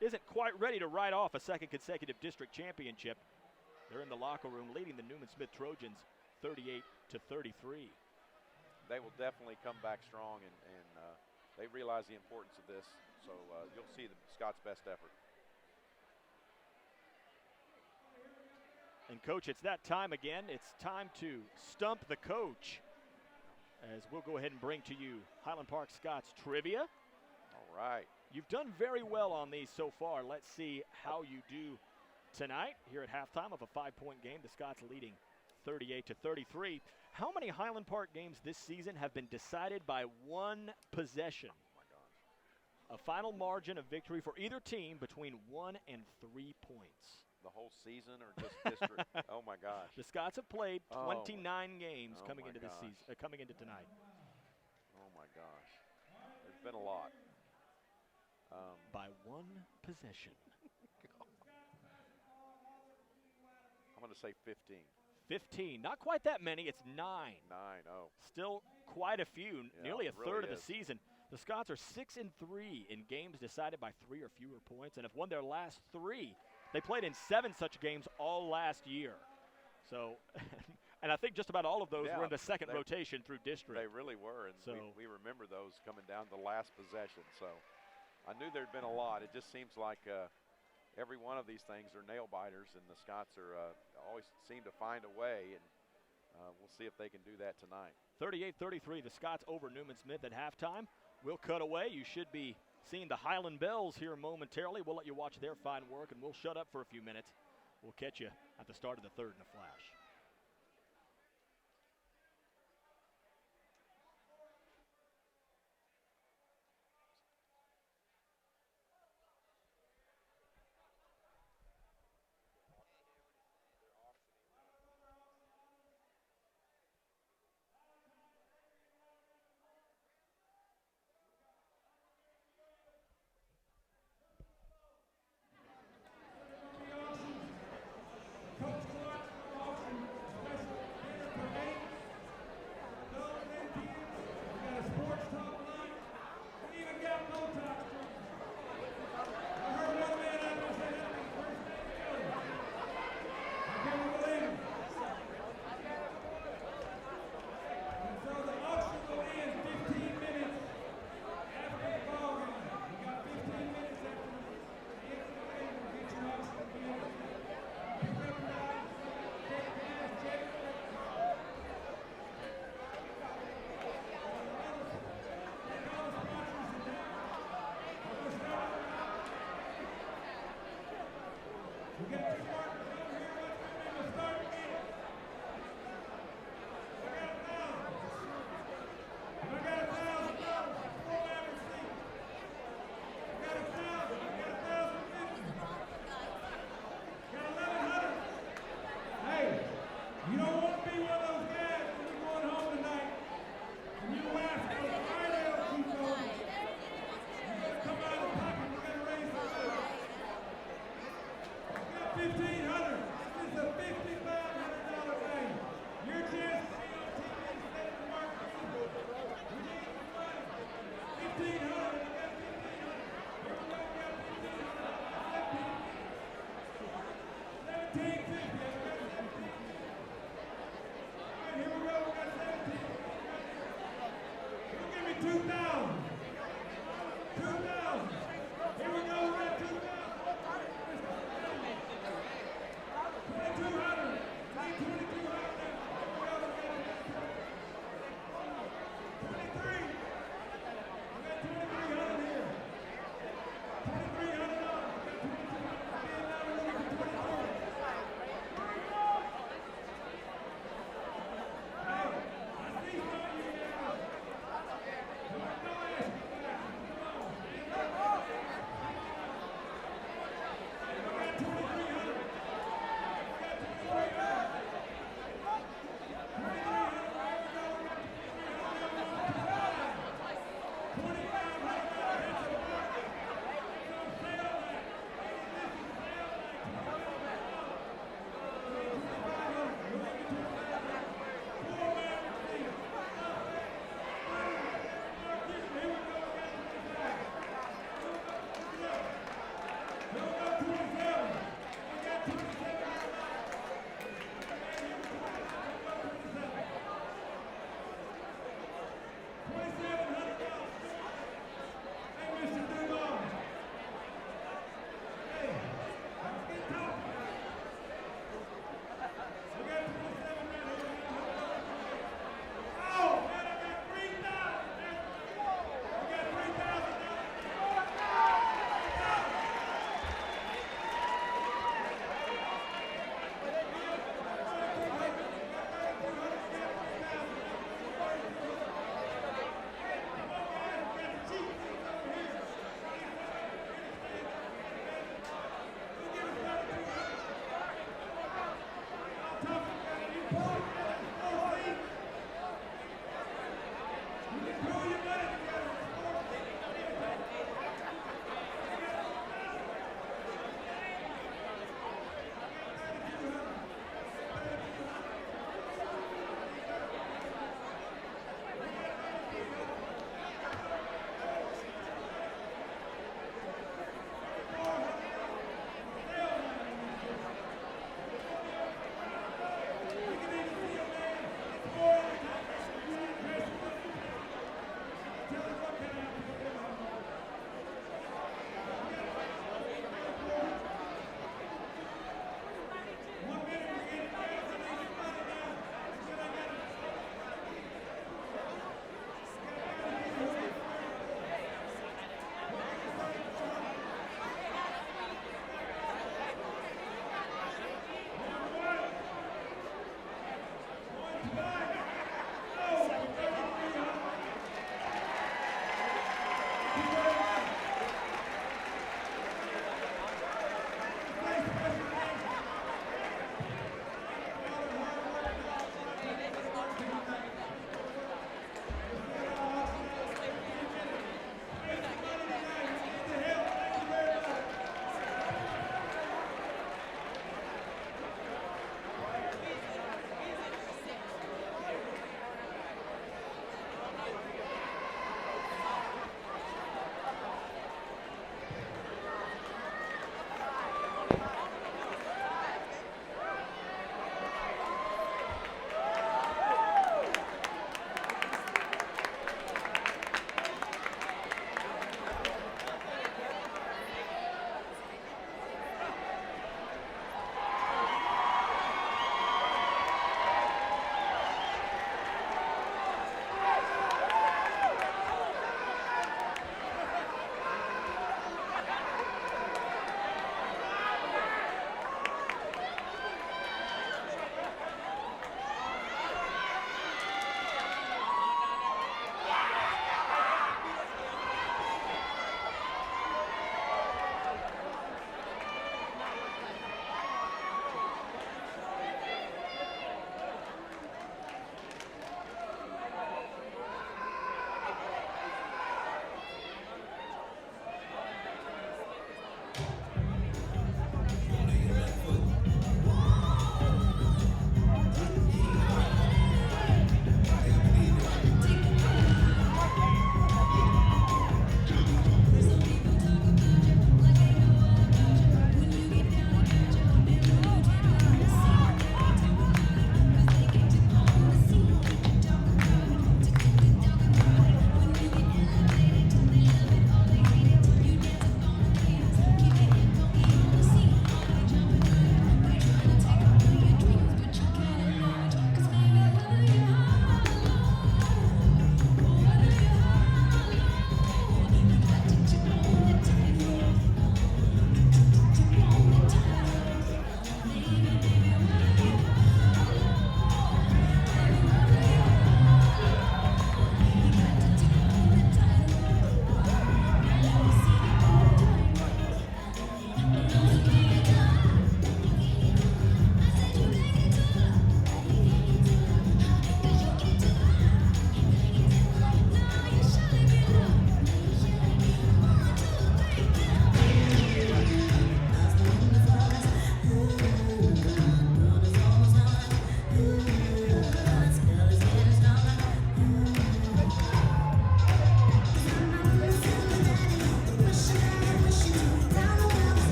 isn't quite ready to write off a second consecutive district championship. They're in the locker room leading the Newman Smith Trojans 38-33. They will definitely come back strong, and they realize the importance of this, so you'll see the Scots' best effort. And, Coach, it's that time again. It's time to stump the coach, as we'll go ahead and bring to you Highland Park Scots trivia. All right. You've done very well on these so far. Let's see how you do tonight here at halftime of a 5-point game. The Scots leading 38-33. How many Highland Park games this season have been decided by one possession? Oh, my gosh. A final margin of victory for either team between 1 and 3 points. The whole season or just district? Oh, my gosh. The Scots have played 29 games oh coming my into this gosh. season, coming into tonight. Oh, my gosh. There's been a lot. By one possession. I'm going to say 15. 15. Not quite that many. It's 9. 9, oh. Still quite a few. Yeah, nearly a it really third of the is. season. The Scots are 6-3 in games decided by 3 or fewer points, and have won their last 3. They played in 7 such games all last year. So, and I think just about all of those were in the second rotation through district. They really were, and so, we remember those coming down the last possession. So I knew there'd been a lot. It just seems like every one of these things are nail biters, and the Scots are always seem to find a way, and we'll see if they can do that tonight. 38-33, the Scots over Newman Smith at halftime. We'll cut away. You should be seeing the Highland Bells here momentarily. We'll let you watch their fine work, and we'll shut up for a few minutes. We'll catch you at the start of the third in a flash.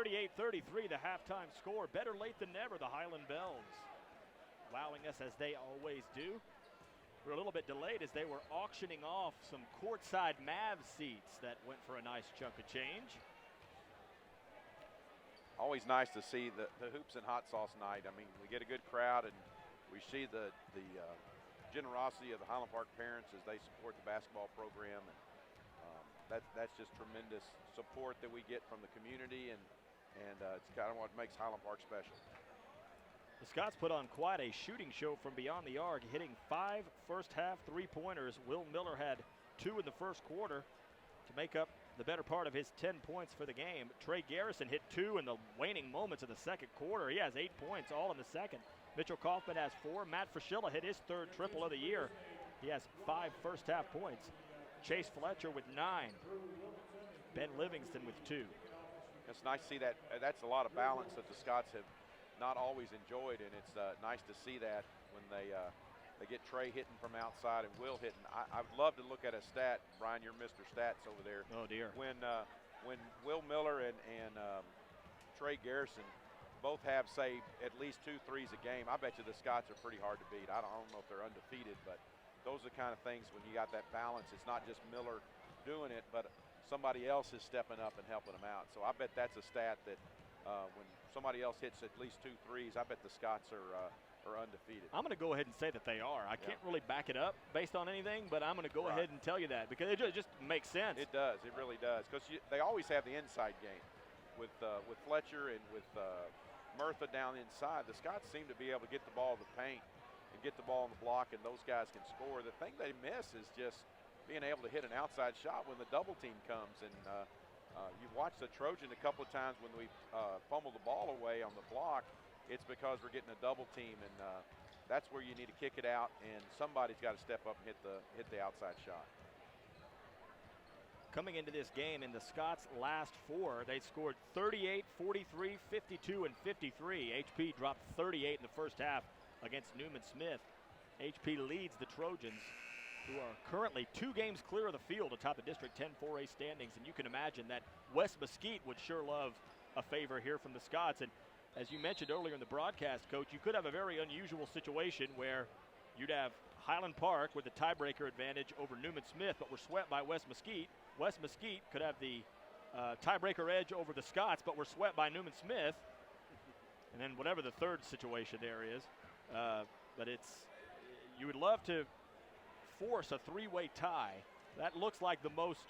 38-33, the halftime score. Better late than never, the Highland Bells wowing us as they always do. We're a little bit delayed as they were auctioning off some courtside Mavs seats that went for a nice chunk of change. Always nice to see the hoops and hot sauce night. I mean, we get a good crowd, and we see the generosity of the Highland Park parents as they support the basketball program, and that's just tremendous support that we get from the community, and it's kind of what makes Highland Park special. The Scots put on quite a shooting show from beyond the arc, hitting 5 first-half three-pointers. Will Miller had 2 in the first quarter to make up the better part of his 10 points for the game. Trey Garrison hit 2 in the waning moments of the second quarter. He has 8 points, all in the second. Mitchell Kaufman has 4. Matt Fraschilla hit his 3rd triple of the year. He has 5 first-half points. Chase Fletcher with 9. Ben Livingston with 2. It's nice to see that. That's a lot of balance that the Scots have not always enjoyed, and it's nice to see that when they get Trey hitting from outside and Will hitting. I would love to look at a stat. Brian, you're Mr. Stats over there. Oh, dear. When Will Miller and Trey Garrison both have, say, at least 2 threes a game, I bet you the Scots are pretty hard to beat. I don't know if they're undefeated, but those are the kind of things when you got that balance. It's not just Miller doing it, but somebody else is stepping up and helping them out. So I bet that's a stat that when somebody else hits at least 2 threes, I bet the Scots are undefeated. I'm going to go ahead and say that they are. I can't really back it up based on anything, but I'm going to go ahead and tell you that because it just makes sense. It does. It really does, because they always have the inside game with Fletcher and with Murtha down inside. The Scots seem to be able to get the ball in the paint and get the ball on the block, and those guys can score. The thing they miss is just being able to hit an outside shot when the double team comes. And you've watched the Trojan a couple of times when we fumble the ball away on the block. It's because we're getting a double team, and that's where you need to kick it out, and somebody's got to step up and hit the outside shot. Coming into this game, in the Scots' last 4, they scored 38, 43, 52, and 53. HP dropped 38 in the first half against Newman Smith. HP leads the Trojans, who are currently 2 games clear of the field atop the District 10 4A standings, and you can imagine that West Mesquite would sure love a favor here from the Scots. And as you mentioned earlier in the broadcast, Coach, you could have a very unusual situation where you'd have Highland Park with the tiebreaker advantage over Newman Smith, but we're swept by West Mesquite. West Mesquite could have the tiebreaker edge over the Scots, but we're swept by Newman Smith. And then whatever the third situation there is. But you would love to force a 3-way tie. That looks like the most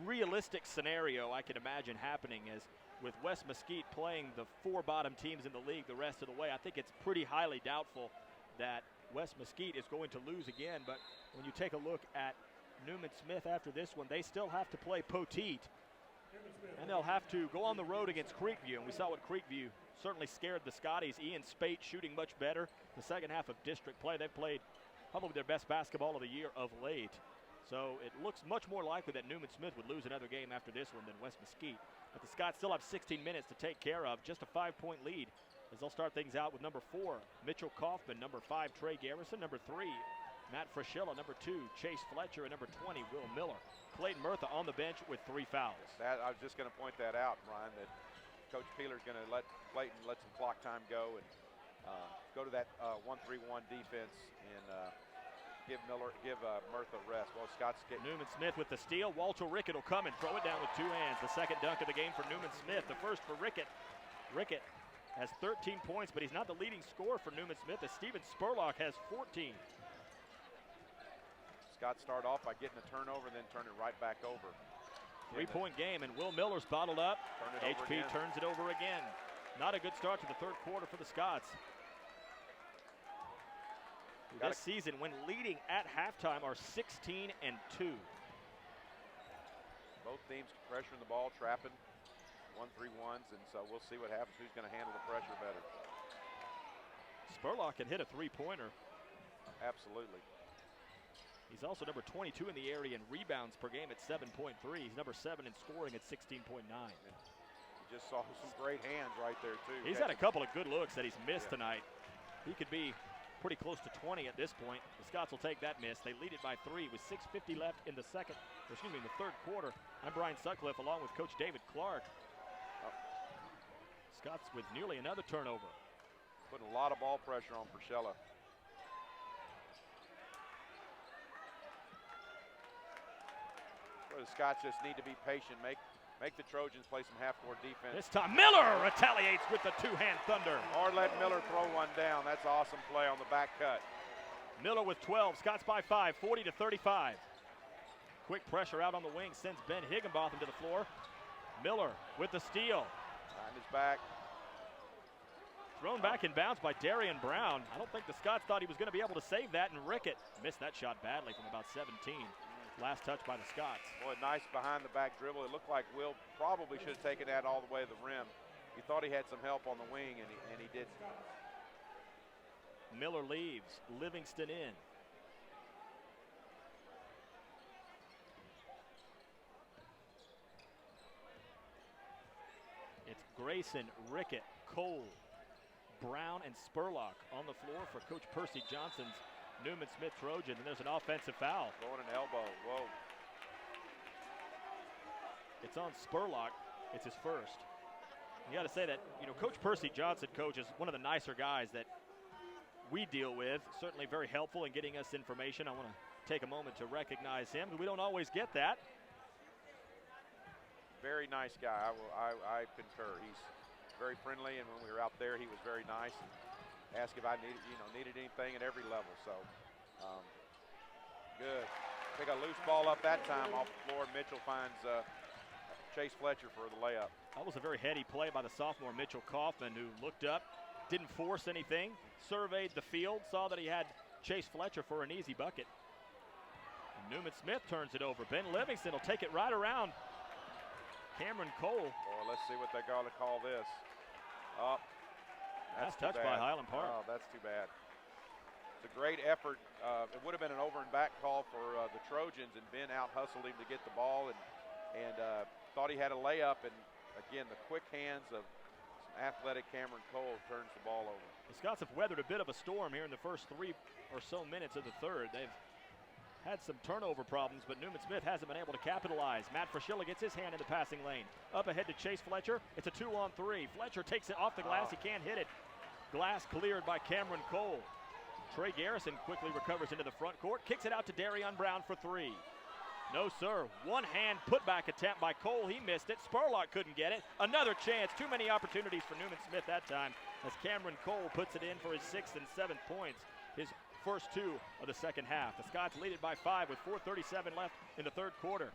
realistic scenario I can imagine happening, is with West Mesquite playing the 4 bottom teams in the league the rest of the way. I think it's pretty highly doubtful that West Mesquite is going to lose again. But when you take a look at Newman Smith after this one, they still have to play Poteet, and they'll have to go on the road against Creekview. And we saw what Creekview certainly scared the Scotties. Ian Spate shooting much better. The second half of district play, they've played probably their best basketball of the year of late. So it looks much more likely that Newman Smith would lose another game after this one than West Mesquite. But the Scots still have 16 minutes to take care of, just a 5-point lead, as they'll start things out with number 4, Mitchell Kaufman, number 5, Trey Garrison, number 3, Matt Fraschilla, number 2, Chase Fletcher, and number 20, Will Miller. Clayton Murtha on the bench with 3 fouls. I was just going to point that out, Brian, that Coach Peeler's going to let Clayton let some clock time go and go to that 1-3-1 defense and give Murtha rest. Well, Scott's getting Newman Smith with the steal. Walter Rickett will come and throw it down with 2 hands. The second dunk of the game for Newman Smith. The first for Rickett. Rickett has 13 points, but he's not the leading scorer for Newman Smith, as Steven Spurlock has 14. Scott start off by getting a turnover and then turn it right back over. 3-point game, and Will Miller's bottled up. HP turns it over again. Not a good start to the third quarter for the Scots. This season, when leading at halftime, are 16-2. Both teams pressuring the ball, trapping 1-3-1s, and so we'll see what happens. Who's going to handle the pressure better? Spurlock can hit a 3-pointer. Absolutely. He's also number 22 in the area in rebounds per game at 7.3. He's number 7 in scoring at 16.9. You just saw some great hands right there, too. He's had a couple of good looks that he's missed tonight. He could be pretty close to 20 at this point. The Scots will take that miss. They lead it by 3 with 6:50 left in the third quarter. I'm Brian Sutcliffe along with Coach David Clark. Scots with nearly another turnover. Putting a lot of ball pressure on Frischella. The Scots just need to be patient, make the Trojans play some half-court defense. This time Miller retaliates with the two-hand thunder. Or let Miller throw one down. That's an awesome play on the back cut. Miller with 12, Scots by 5, 40-35. Quick pressure out on the wing sends Ben Higginbotham to the floor. Miller with the steal. Behind his back. Thrown back in bounds by Darian Brown. I don't think the Scots thought he was going to be able to save that, and Rickett missed that shot badly from about 17. Last touch by the Scots. Boy, nice behind the back dribble. It looked like Will probably should have taken that all the way to the rim. He thought he had some help on the wing, and he didn't. Miller leaves, Livingston in. It's Grayson, Rickett, Cole, Brown, and Spurlock on the floor for Coach Percy Johnson's Newman Smith Trojans, and there's an offensive foul. Throwing an elbow, whoa. It's on Spurlock, it's his first. You gotta say that, Coach Percy Johnson, coach, is one of the nicer guys that we deal with, certainly very helpful in getting us information. I wanna take a moment to recognize him. We don't always get that. Very nice guy, I concur. He's very friendly, and when we were out there, he was very nice. And asked if I needed anything at every level. So, good. Pick a loose ball up that time off the floor. Mitchell finds Chase Fletcher for the layup. That was a very heady play by the sophomore Mitchell Kaufman, who looked up, didn't force anything, surveyed the field, saw that he had Chase Fletcher for an easy bucket. And Newman Smith turns it over. Ben Livingston will take it right around Cameron Cole. Boy, let's see what they're going to call this. Up. That's touched by Highland Park. Oh, that's too bad. It's a great effort. It would have been an over and back call for the Trojans, and Ben out hustled him to get the ball and thought he had a layup. And again, the quick hands of some athletic Cameron Cole turns the ball over. The Scots have weathered a bit of a storm here in the first 3 or so minutes of the third. They've had some turnover problems, but Newman Smith hasn't been able to capitalize. Matt Frischella gets his hand in the passing lane. Up ahead to Chase Fletcher. It's a 2-on-3. Fletcher takes it off the glass. He can't hit it. Glass cleared by Cameron Cole. Trey Garrison quickly recovers into the front court. Kicks it out to Darian Brown for 3. No, sir. One-hand putback attempt by Cole. He missed it. Spurlock couldn't get it. Another chance. Too many opportunities for Newman Smith that time as Cameron Cole puts it in for his 6th and 7th points. His first 2 of the second half. The Scots lead it by 5 with 4:37 left in the third quarter.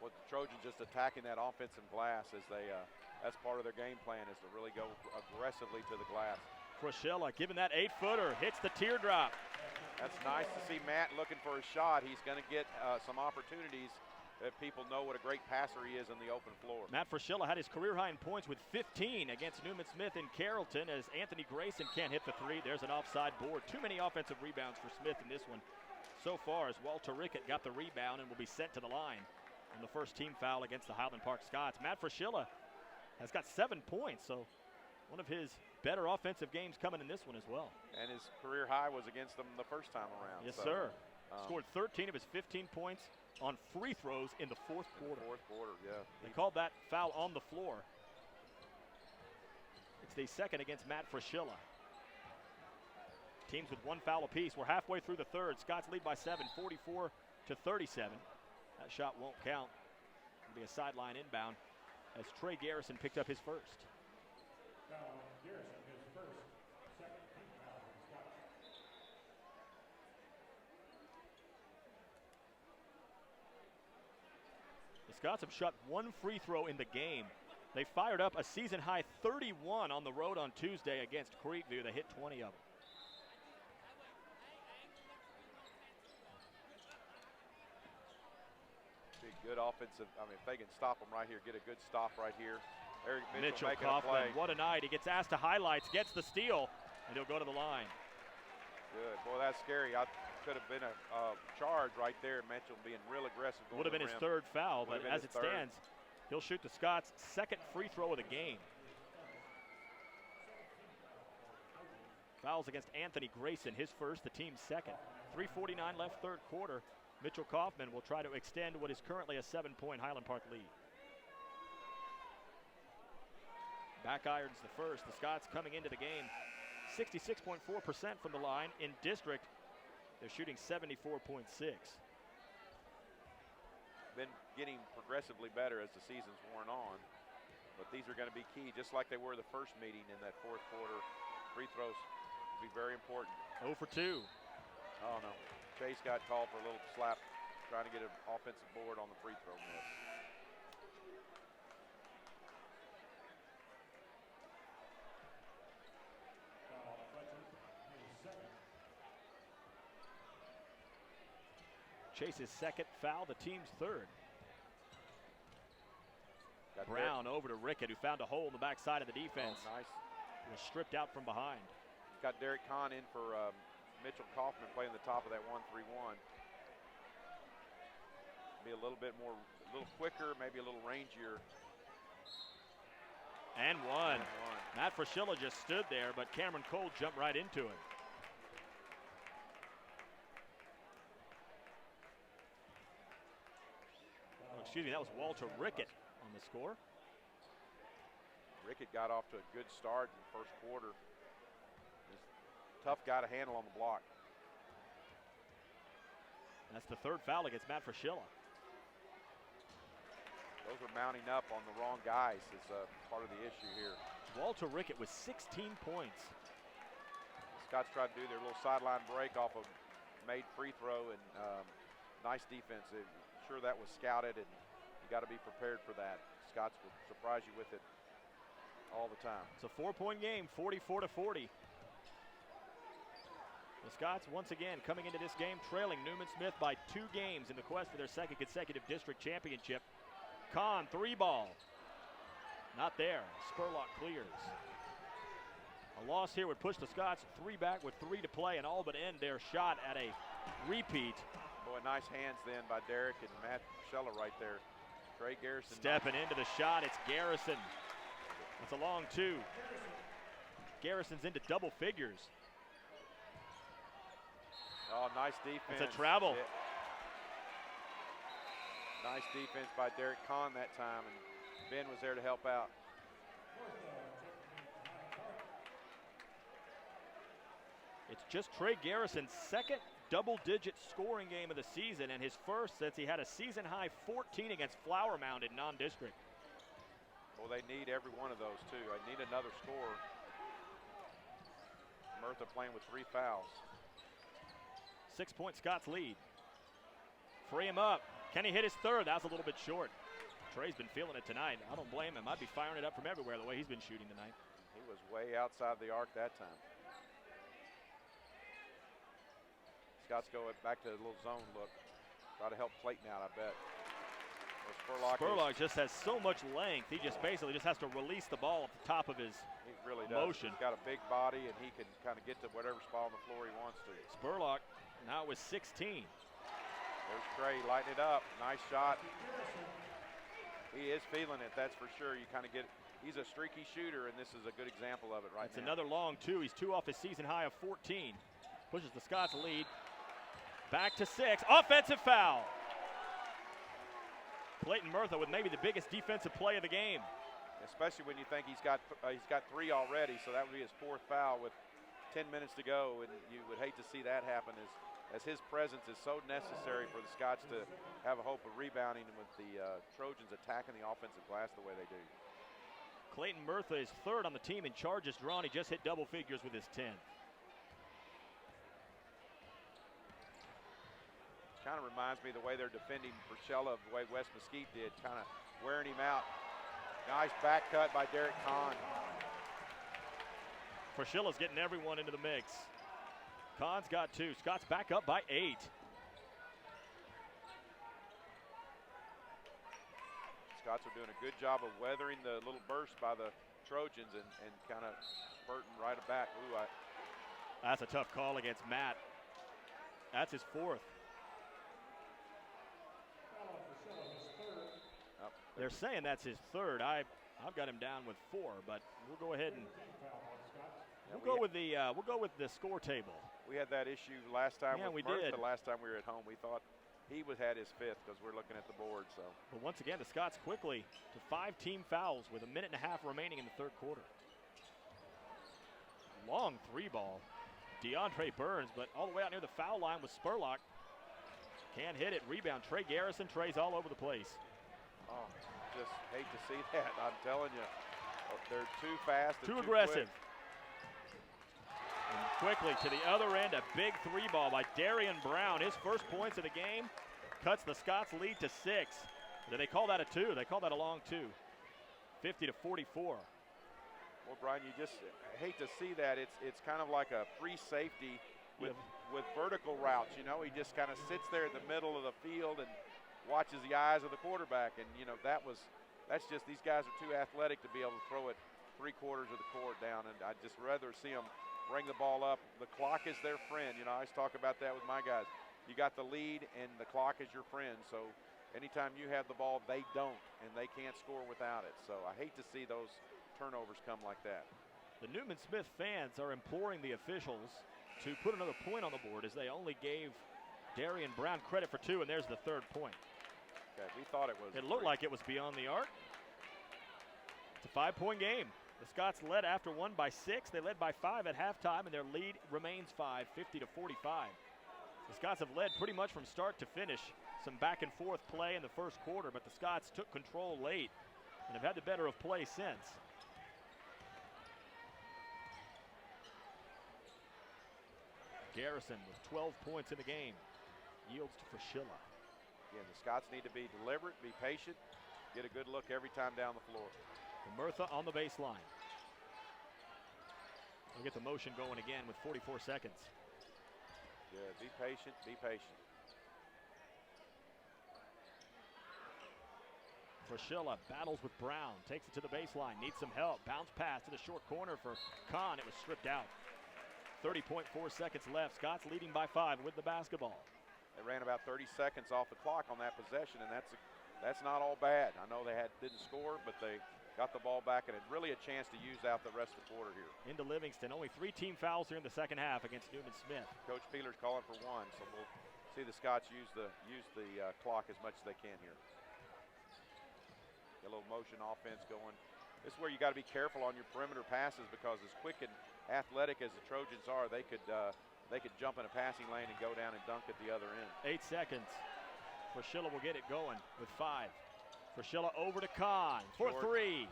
Well, the Trojans just attacking that offensive glass as they, that's part of their game plan, is to really go aggressively to the glass. Frischella giving that 8-footer, hits the teardrop. That's nice to see Matt looking for a shot. He's going to get some opportunities if people know what a great passer he is on the open floor. Matt Frischella had his career high in points with 15 against Newman Smith in Carrollton as Anthony Grayson can't hit the 3. There's an offside board. Too many offensive rebounds for Smith in this one so far, as Walter Rickett got the rebound and will be sent to the line on the first team foul against the Highland Park Scots. Matt Frischella has got 7 points, so one of his better offensive games coming in this one as well. And his career high was against them the first time around. Yes, sir. Scored 13 of his 15 points on free throws in the fourth quarter. Yeah. They called that foul on the floor. It's the second against Matt Frischella. Teams with 1 foul apiece. We're halfway through the third. Scots lead by 7, 44-37. That shot won't count. It'll be a sideline inbound as Trey Garrison picked up his first. Garrison, his first, second team foul for the Scots. The Scots have shot 1 free throw in the game. They fired up a season-high 31 on the road on Tuesday against Creekview. They hit 20 of them. Good offensive. I mean, if they can stop them right here, get a good stop right here. Eric Mitchell making Kaufman, a play. what a night. He gets asked to highlights, gets the steal, and he'll go to the line. Good. Boy, that's scary. I could have been a charge right there. Mitchell being real aggressive. Would have been his 3rd foul, but as it stands, he'll shoot the Scots' 2nd free throw of the game. Fouls against Anthony Grayson, his first, the team's 2nd. 3:49 left third quarter. Mitchell Kaufman will try to extend what is currently a 7-point Highland Park lead. Back irons the first. The Scots coming into the game 66.4% from the line. In district, they're shooting 74.6. Been getting progressively better as the season's worn on, but these are going to be key, just like they were the first meeting in that fourth quarter. Free throws will be very important. 0 for 2. Oh no, Chase got called for a little slap, trying to get an offensive board on the free throw miss. Chase's second foul, the team's third. Got Brown over to Rickett, who found a hole in the backside of the defense. Oh, nice. Was stripped out from behind. Got Derek Kahn in for Mitchell Kaufman playing the top of that 1-3-1. Be a little bit more, a little quicker, maybe a little rangier. And one. Matt Fraschilla just stood there, but Cameron Cole jumped right into it. Excuse me, that was Walter Rickett on the score. Rickett got off to a good start in the first quarter. He's a tough guy to handle on the block. That's the third foul against Matt Fraschilla. Those are mounting up on the wrong guys is part of the issue here. Walter Rickett with 16 points. Scots tried to do their little sideline break off a made free throw, and nice defense. Sure that was scouted, and you got to be prepared for that. Scots will surprise you with it all the time. It's a 4-point game, 44-40. The Scots once again coming into this game trailing Newman Smith by 2 games in the quest for their second consecutive district championship. Kahn, 3-ball. Not there. Spurlock clears. A loss here would push the Scots 3 back with 3 to play and all but end their shot at a repeat. Boy, nice hands then by Derek and Matt Fraschilla right there. Trey Garrison stepping into the shot. It's Garrison. It's a long 2. Garrison's into double figures. Oh, nice defense. It's a travel. Yeah. Nice defense by Derek Kahn that time, and Ben was there to help out. It's just Trey Garrison's second double-digit scoring game of the season, and his first since he had a season-high 14 against Flower Mound in non-district. Well, they need every one of those, too. I need another scorer. Murtha playing with 3 fouls. 6-point Scots lead. Free him up. Can he hit his third? That was a little bit short. Trey's been feeling it tonight. I don't blame him. I'd be firing it up from everywhere the way he's been shooting tonight. He was way outside the arc that time. Scots go back to a little zone look. Try to help Clayton out, I bet. Well, Spurlock just has so much length. He just basically just has to release the ball at the top of his motion. He's got a big body, and he can kind of get to whatever spot on the floor he wants to. Spurlock now with 16. There's Trey lighting it up. Nice shot. He is feeling it, that's for sure. You kind of get, he's a streaky shooter, and this is a good example of it right now. It's another long 2. He's 2 off his season high of 14. Pushes the Scots lead. Back to 6. Offensive foul. Clayton Murtha with maybe the biggest defensive play of the game. Especially when you think he's got 3 already, so that would be his 4th foul with 10 minutes to go, and you would hate to see that happen as his presence is so necessary for the Scots to have a hope of rebounding and with the Trojans attacking the offensive glass the way they do. Clayton Murtha is 3rd on the team in charges drawn. He just hit double figures with his 10th. Kind of reminds me of the way they're defending Fraschilla, the way West Mesquite did, kind of wearing him out. Nice back cut by Derek Kahn. Fraschilla's getting everyone into the mix. Kahn's got 2. Scott's back up by 8. Scots are doing a good job of weathering the little burst by the Trojans and kind of spurting right back. Ooh, that's a tough call against Matt. That's his 4th. They're saying that's his 3rd. I've got him down with 4, but we'll go ahead and we'll go with the score table. We had that issue last time with Murph. The last time we were at home, we thought he had his fifth because we're looking at the board. So. But once again, the Scots quickly to 5 team fouls with a minute and a half remaining in the third quarter. Long 3-ball. DeAndre Burns, but all the way out near the foul line with Spurlock. Can't hit it. Rebound. Trey Garrison. Trey's all over the place. Oh, just hate to see that. I'm telling you, they're too fast. Too aggressive. And quickly to the other end, a big 3-ball by Darian Brown. His first points of the game cuts the Scots lead to 6. Did they call that a 2? They call that a long 2. 50-44. Well, Brian, you just hate to see that. It's kind of like a free safety with vertical routes. You know, he just kind of sits there in the middle of the field and watches the eyes of the quarterback. And you know, that's just, these guys are too athletic to be able to throw it 3/4 of the court down. And I'd just rather see them bring the ball up. The clock is their friend. You know, I always talk about that with my guys. You got the lead, and the clock is your friend. So anytime you have the ball, they don't, and they can't score without it. So I hate to see those turnovers come like that. The Newman Smith fans are imploring the officials to put another point on the board, as they only gave Darian Brown credit for 2, and there's the 3rd point. Okay, we thought it was. It looked like it was beyond the arc. It's a 5-point game. The Scots led after 1 by 6. They led by 5 at halftime, and their lead remains 5, 50-45. The Scots have led pretty much from start to finish. Some back and forth play in the first quarter, but the Scots took control late and have had the better of play since. Garrison with 12 points in the game. Yields to Fraschilla. Again, the Scots need to be deliberate, be patient, get a good look every time down the floor. Murtha on the baseline. We'll get the motion going again with 44 seconds. Good, be patient, be patient. Fraschilla battles with Brown, takes it to the baseline, needs some help. Bounce pass to the short corner for Kahn. It was stripped out. 30.4 seconds left. Scots leading by 5 with the basketball. They ran about 30 seconds off the clock on that possession, and that's not all bad. I know they didn't score, but they got the ball back, and it's really a chance to use out the rest of the quarter here. Into Livingston. Only 3 team fouls here in the second half against Newman Smith. Coach Peeler's calling for 1, so we'll see the Scots use the clock as much as they can here. Get a little motion offense going. This is where you got to be careful on your perimeter passes, because as quick and athletic as the Trojans are, they could jump in a passing lane and go down and dunk at the other end. 8 seconds. Fraschilla will get it going with 5. Fraschilla over to Kahn for 3.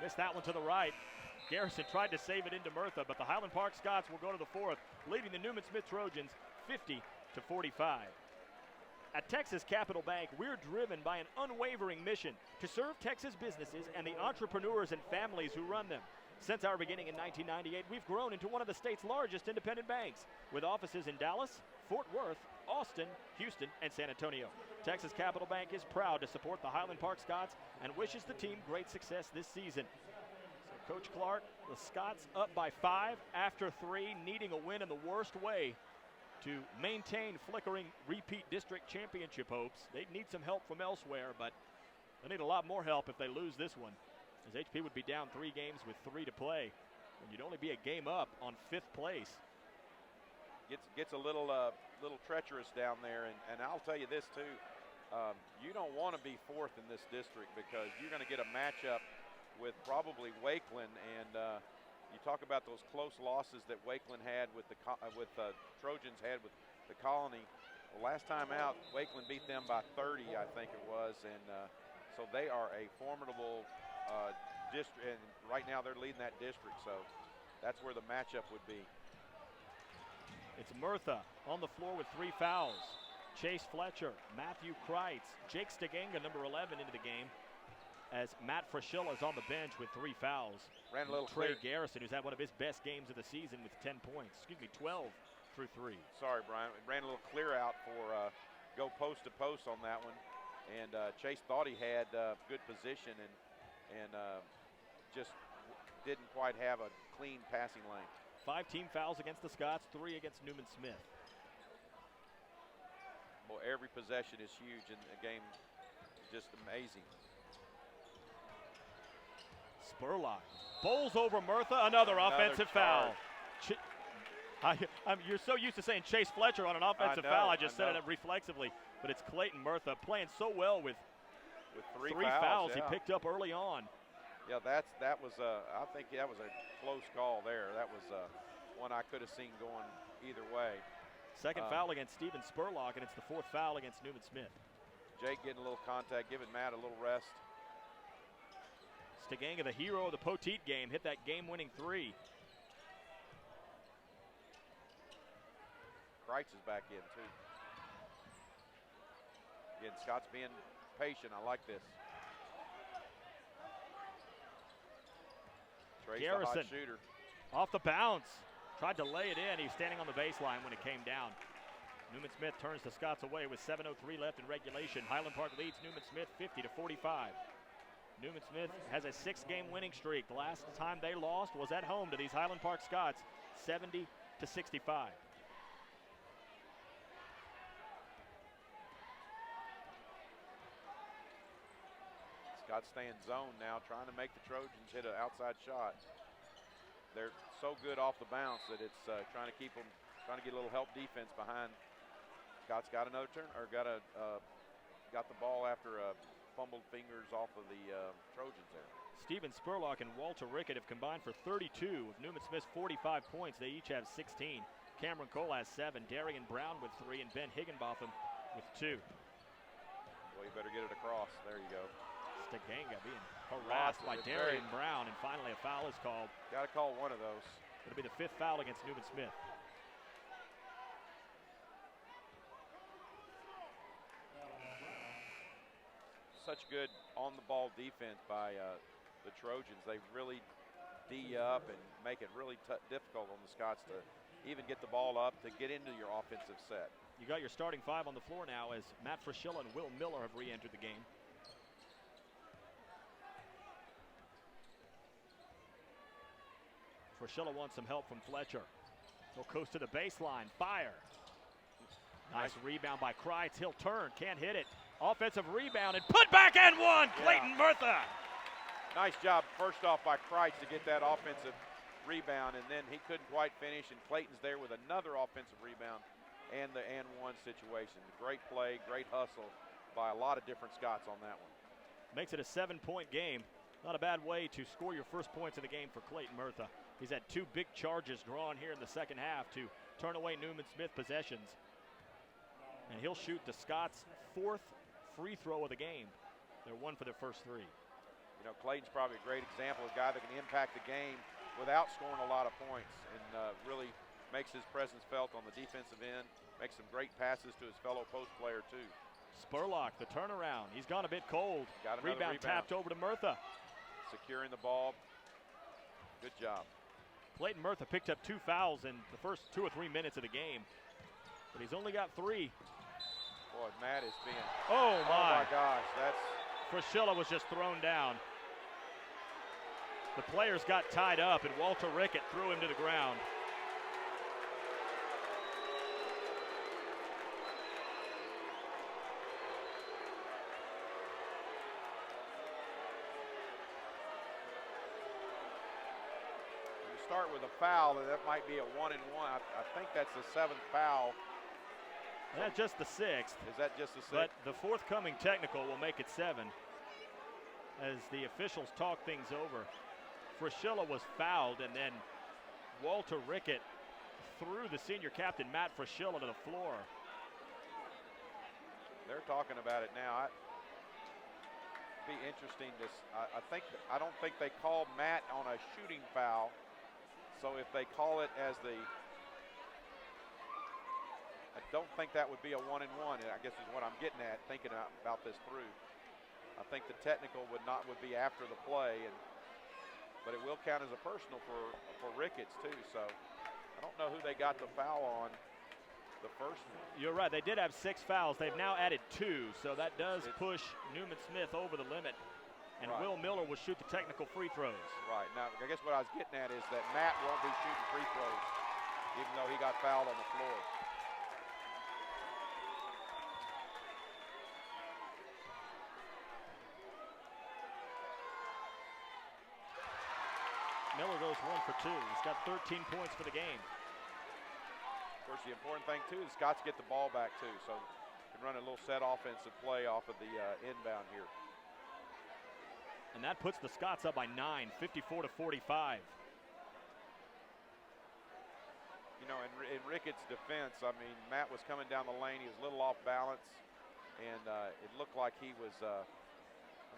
Missed that one to the right. Garrison tried to save it into Murtha, but the Highland Park Scots will go to the 4th, leading the Newman Smith Trojans 50-45. At Texas Capital Bank, we're driven by an unwavering mission to serve Texas businesses and the entrepreneurs and families who run them. Since our beginning in 1998, we've grown into one of the state's largest independent banks, with offices in Dallas, Fort Worth, Austin, Houston, and San Antonio. Texas Capital Bank is proud to support the Highland Park Scots and wishes the team great success this season. So Coach Clark, the Scots up by 5 after 3, needing a win in the worst way to maintain flickering repeat district championship hopes. They need some help from elsewhere, but they need a lot more help if they lose this one, as HP would be down 3 games with 3 to play, and you'd only be a game up on 5th place. Gets a little treacherous down there, and I'll tell you this too. You don't want to be 4th in this district, because you're going to get a matchup with probably Wakeland, and you talk about those close losses that Wakeland had with Trojans had with the Colony. Well, last time out, Wakeland beat them by 30, I think it was, and so they are a formidable district, and right now they're leading that district, so that's where the matchup would be. It's Murtha on the floor with 3 fouls. Chase Fletcher, Matthew Kreitz, Jake Stiganga, number 11, into the game, as Matt Fraschilla is on the bench with 3 fouls. Ran a little Trey Garrison, who's had one of his best games of the season with 10 points. 12 through 3. Sorry, Brian. Ran a little clear out for go post to post on that one. And Chase thought he had good position and just didn't quite have a clean passing lane. 5 team fouls against the Scots, 3 against Newman Smith. Well, every possession is huge in the game. Just amazing. Spurlock bowls over Murtha, another offensive foul. You're so used to saying Chase Fletcher on an offensive foul. I just said it reflexively, but it's Clayton Murtha playing so well with three fouls yeah. he picked up early on. Yeah, that was I think that was a close call there. That was one I could have seen going either way. Second foul against Steven Spurlock, and it's the fourth foul against Newman Smith. Jake getting a little contact, giving Matt a little rest. Stiganga, the hero of the Poteet game, hit that game-winning three. Kreitz is back in, too. Again, Scott's being patient. I like this. Trace, the hot shooter. Off the bounce. Tried to lay it in. He was standing on the baseline when it came down. Newman Smith turns the Scots away with 7:03 left in regulation. Highland Park leads Newman Smith 50-45. Newman Smith has a 6-game winning streak. The last time they lost was at home to these Highland Park Scots, 70-65. Scott's staying zone now, trying to make the Trojans hit an outside shot. They're so good off the bounce that it's trying to keep them, trying to get a little help defense behind. Scott's got another turn, or got the ball after fumbled fingers off of the Trojans there. Steven Spurlock and Walter Rickett have combined for 32 with Newman Smith's 45 points. They each have 16. Cameron Cole has 7, Darian Brown with 3, and Ben Higginbotham with 2. Well, you better get it across. There you go. Stiganga being harassed by Darian Brown, and finally a foul is called. Got to call one of those. It'll be the 5th foul against Newman Smith. Such good on-the-ball defense by the Trojans. They really D up and make it really difficult on the Scots to even get the ball up to get into your offensive set. You got your starting 5 on the floor now as Matt Fraschilla and Will Miller have re-entered the game. Fraschilla wants some help from Fletcher. He'll coast to the baseline, fire. Nice rebound by Kreitz. He'll turn, can't hit it. Offensive rebound and put back and one, Clayton Murtha. Nice job first off by Kreitz to get that offensive rebound, and then he couldn't quite finish, and Clayton's there with another offensive rebound and the and one situation. Great play, great hustle by a lot of different Scots on that one. Makes it a 7-point game. Not a bad way to score your first points in the game for Clayton Murtha. He's had 2 big charges drawn here in the second half to turn away Newman Smith possessions. And he'll shoot the Scots' 4th free throw of the game. They're 1 for their first 3. You know, Clayton's probably a great example of a guy that can impact the game without scoring a lot of points, and really makes his presence felt on the defensive end, makes some great passes to his fellow post player too. Spurlock, the turnaround. He's gone a bit cold. Got rebound tapped over to Murtha. Securing the ball. Good job. Clayton Murtha picked up 2 fouls in the first 2 or 3 minutes of the game, but he's only got 3. Boy, Matt is being. Oh my gosh, that's. Fraschilla was just thrown down. The players got tied up, and Walter Rickett threw him to the ground. You start with a foul, and that might be a 1-and-1. I think that's the 7th foul. That's just the 6th. Is that just the 6th? But the forthcoming technical will make it 7 as the officials talk things over. Fraschilla was fouled, and then Walter Rickett threw the senior captain, Matt Fraschilla, to the floor. They're talking about it now. It'd be interesting. I don't think they called Matt on a shooting foul. So if they call it as the, I don't think that would be a 1-and-1. I guess is what I'm getting at, thinking about this through. I think the technical would be after the play, but it will count as a personal for Ricketts too. So I don't know who they got the foul on the first one. You're right. They did have 6 fouls. They've now added 2, so that does push Newman Smith over the limit. And Will Miller will shoot the technical free throws. Right. Now, I guess what I was getting at is that Matt won't be shooting free throws, even though he got fouled on the floor. Miller goes 1 for 2. He's got 13 points for the game. Of course, the important thing, too, is Scots get the ball back, too. So can run a little set offensive play off of the inbound here. And that puts the Scots up by 9, 54-45. You know, in Ricketts' defense, I mean, Matt was coming down the lane. He was a little off balance, and it looked like he was, I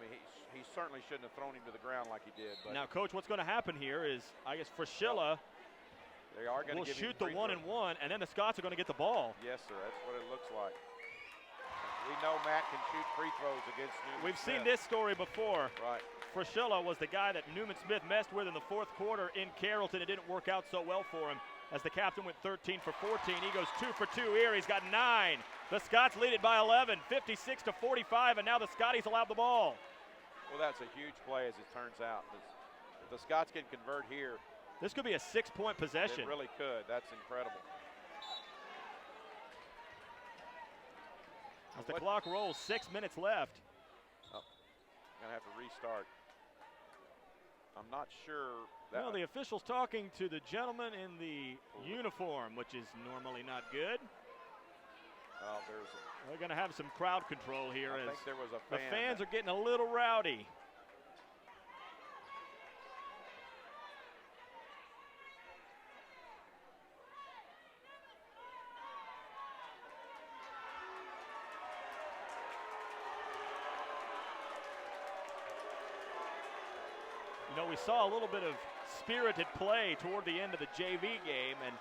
mean, he certainly shouldn't have thrown him to the ground like he did. But now, Coach, what's going to happen here is, I guess, Fraschilla will shoot the 1-and-1, and then the Scots are going to get the ball. Yes, sir. That's what it looks like. We know Matt can shoot free throws against Newman We've Smith. seen this story before. Right. Fraschilla was the guy that Newman Smith messed with in the fourth quarter in Carrollton. It didn't work out so well for him as the captain went 13 for 14. He goes 2 for 2 here. He's got 9. The Scots lead it by 11, 56-45, and now the Scotties will have the ball. Well, that's a huge play as it turns out. If the Scots can convert here, this could be a 6-point possession. It really could. That's incredible. As the clock rolls, 6 minutes left. Oh, gonna have to restart. I'm not sure. That Well, the official's talking to the gentleman in the uniform, which is normally not good. They're going to have some crowd control here I as think there was a the fan fans are getting a little rowdy. You know, we saw a little bit of spirited play toward the end of the JV game, and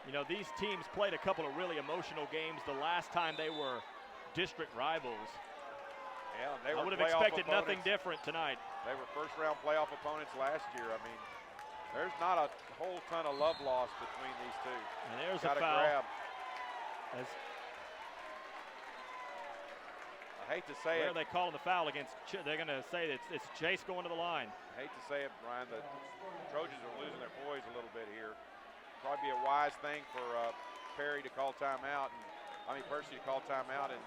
you know, these teams played a couple of really emotional games the last time they were district rivals. Yeah, they were. I would have expected nothing different tonight. They were first-round playoff opponents last year. I mean, there's not a whole ton of love lost between these two. And there's Got a foul. grab. I hate to say Where it. are they calling the foul against? They're going to say that it's Chase going to the line. I hate to say it, Brian. The Trojans are losing their poise a little bit here. Probably be a wise thing for Perry to call timeout, and Percy to call timeout and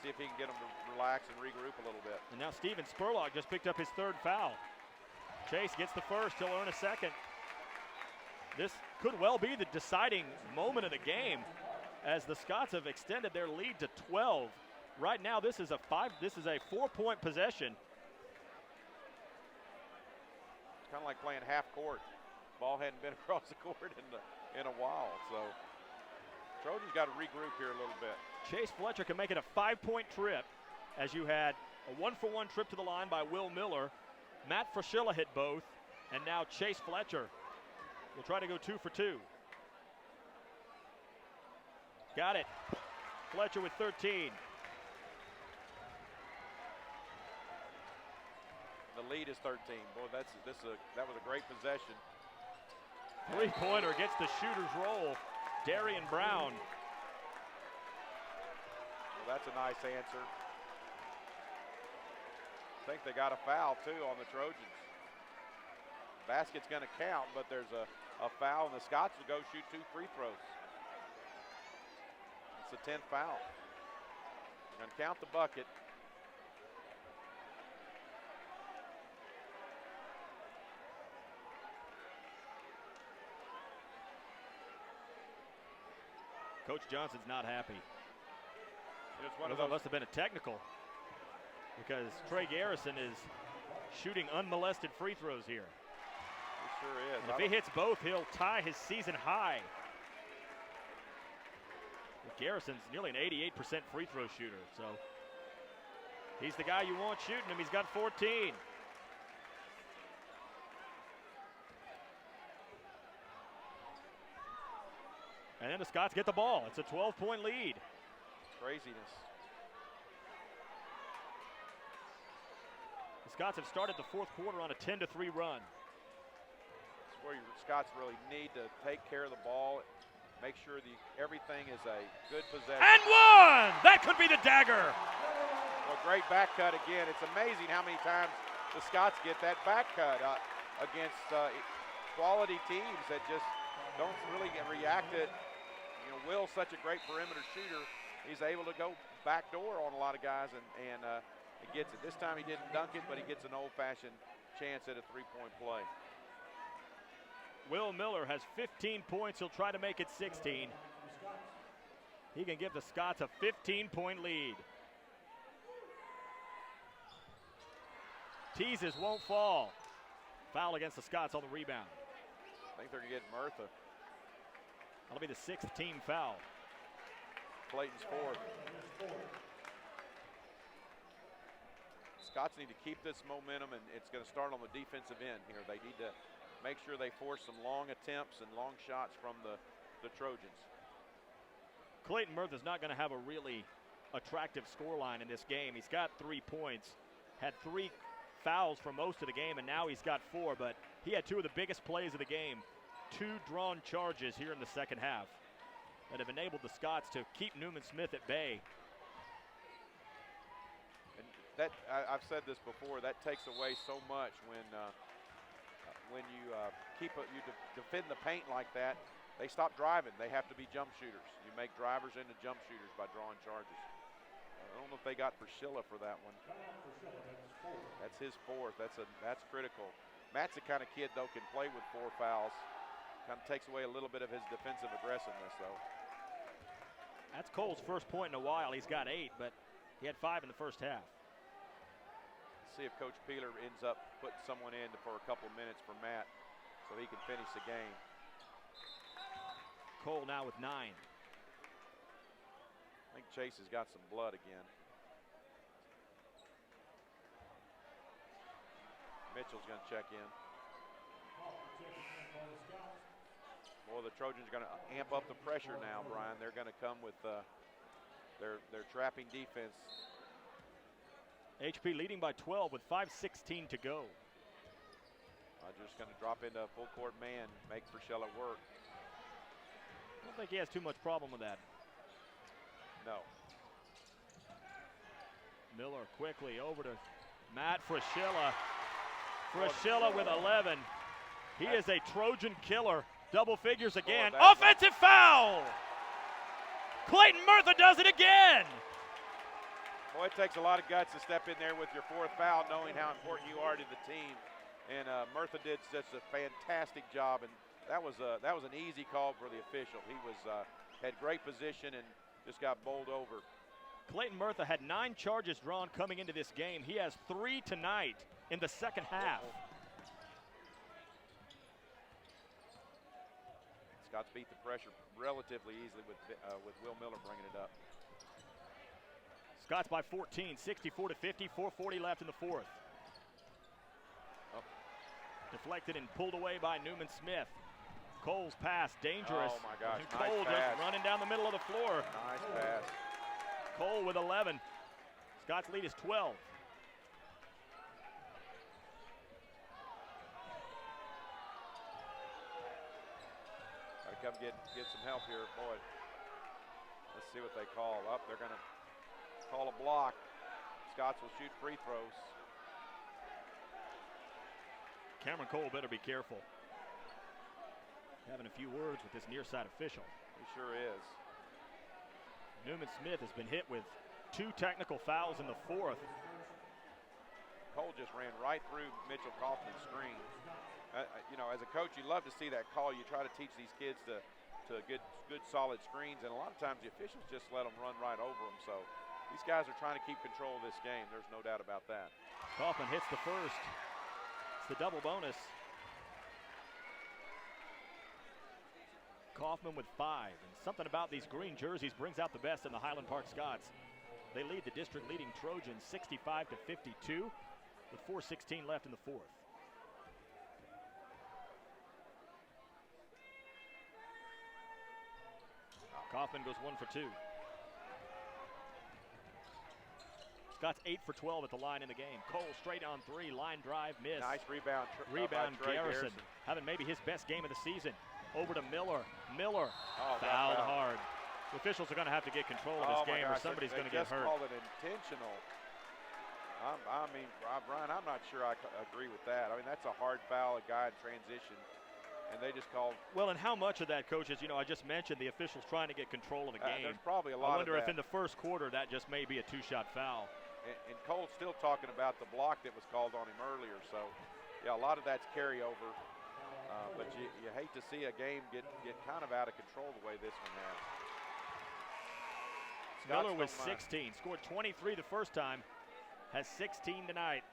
see if he can get them to relax and regroup a little bit. And now Steven Spurlock just picked up his 3rd foul. Chase gets the first. He'll earn a 2nd. This could well be the deciding moment of the game, as the Scots have extended their lead to 12. Right now, this is a 4-point possession. Kind of like playing half court. Ball hadn't been across the court in a while, so Trojans got to regroup here a little bit. Chase Fletcher can make it a 5-point trip, as you had a 1-for-1 trip to the line by Will Miller. Matt Fraschilla hit both, and now Chase Fletcher will try to go 2 for 2. Got it. Fletcher with 13. The lead is 13. Boy, that was a great possession. 3-pointer gets the shooter's roll. Darian Brown. Well, that's a nice answer. I think they got a foul, too, on the Trojans. Basket's going to count, but there's a foul, and the Scots will go shoot 2 free throws. It's the 10th foul. Going to count the bucket. Coach Johnson's not happy. It's one of those. Must have been a technical, because Trey Garrison is shooting unmolested free throws here. He sure is. And if he hits both, he'll tie his season high. Garrison's nearly an 88% free throw shooter, so he's the guy you want shooting him. He's got 14. And then the Scots get the ball. It's a 12-point lead. Craziness. The Scots have started the fourth quarter on a 10-3 run. It's where your Scots really need to take care of the ball, make sure everything is a good possession. And one! That could be the dagger. Well, great back cut again. It's amazing how many times the Scots get that back cut against quality teams that just don't really react to it. You know, Will's such a great perimeter shooter. He's able to go backdoor on a lot of guys and he gets it. This time he didn't dunk it, but he gets an old-fashioned chance at a 3-point play. Will Miller has 15 points. He'll try to make it 16. He can give the Scots a 15-point lead. Teases, won't fall. Foul against the Scots on the rebound. I think they're going to get Murtha. That'll be the 6th team foul. Clayton's 4th. Scots need to keep this momentum, and it's going to start on the defensive end here. They need to make sure they force some long attempts and long shots from the Trojans. Clayton Murtha's not going to have a really attractive scoreline in this game. He's got 3 points, had 3 fouls for most of the game, and now he's got 4, but he had 2 of the biggest plays of the game. 2 drawn charges here in the second half that have enabled the Scots to keep Newman Smith at bay. And that I've said this before, that takes away so much when you defend the paint like that. They stop driving. They have to be jump shooters. You make drivers into jump shooters by drawing charges. I don't know if they got Priscilla for that one. That's his 4th. That's critical. Matt's the kind of kid, though, can play with 4 fouls. Kind of takes away a little bit of his defensive aggressiveness, though. That's Cole's first point in a while. He's got 8, but he had 5 in the first half. See if Coach Peeler ends up putting someone in for a couple minutes for Matt so he can finish the game. Cole now with 9. I think Chase has got some blood again. Mitchell's going to check in. Well, the Trojans are going to amp up the pressure now, Brian. They're going to come with their trapping defense. HP leading by 12 with 5:16 to go. Just going to drop into a full court man, make Priscilla work. I don't think he has too much problem with that. No. Miller quickly over to Matt Fraschilla. Fraschilla with 11. He is a Trojan killer. Double figures again. Offensive foul! Clayton Murtha does it again! Boy, it takes a lot of guts to step in there with your 4th foul, knowing how important you are to the team. And Murtha did such a fantastic job, and that was an easy call for the official. He had great position and just got bowled over. Clayton Murtha had 9 charges drawn coming into this game. He has 3 tonight in the second half. Scots beat the pressure relatively easily with Will Miller bringing it up. Scots by 14, 64-50, 4:40 left in the 4th. Deflected and pulled away by Newman Smith. Cole's pass, dangerous. Oh my gosh, and Cole nice pass. just running down the middle of the floor. Nice pass. Cole with 11. Scots lead is 12. Gotta come get some help here, boy. Let's see what they call. Up, they're gonna call a block. Scots will shoot free throws. Cameron Cole better be careful. Having a few words with this near side official. He sure is. Newman Smith has been hit with 2 technical fouls in the 4th. Cole just ran right through Mitchell Kaufman's screen. As a coach, you love to see that call. You try to teach these kids to good solid screens, and a lot of times the officials just let them run right over them. So these guys are trying to keep control of this game. There's no doubt about that. Kaufman hits the first. It's the double bonus. Kaufman with 5. And something about these green jerseys brings out the best in the Highland Park Scots. They lead the district-leading Trojans 65-52 with 4:16 left in the 4th. Kaufman goes 1 for 2. Scott's 8 for 12 at the line in the game. Cole straight on 3, line drive, miss. Nice rebound. Rebound, Garrison having maybe his best game of the season. Over to Miller. Miller fouled hard. The officials are going to have to get control of this game, or somebody's going to get hurt. They just called it intentional. I mean, Brian, I'm not sure I agree with that. I mean, that's a hard foul, a guy in transition, and they just called. Well, and how much of that, coach, is, I just mentioned the officials trying to get control of the game. There's probably a lot I wonder of that. if in the first quarter that just may be a 2-shot foul. And Cole's still talking about the block that was called on him earlier. So, yeah, a lot of that's carryover. But you hate to see a game get kind of out of control the way this one has. Miller was 16, scored 23 the first time, has 16 tonight.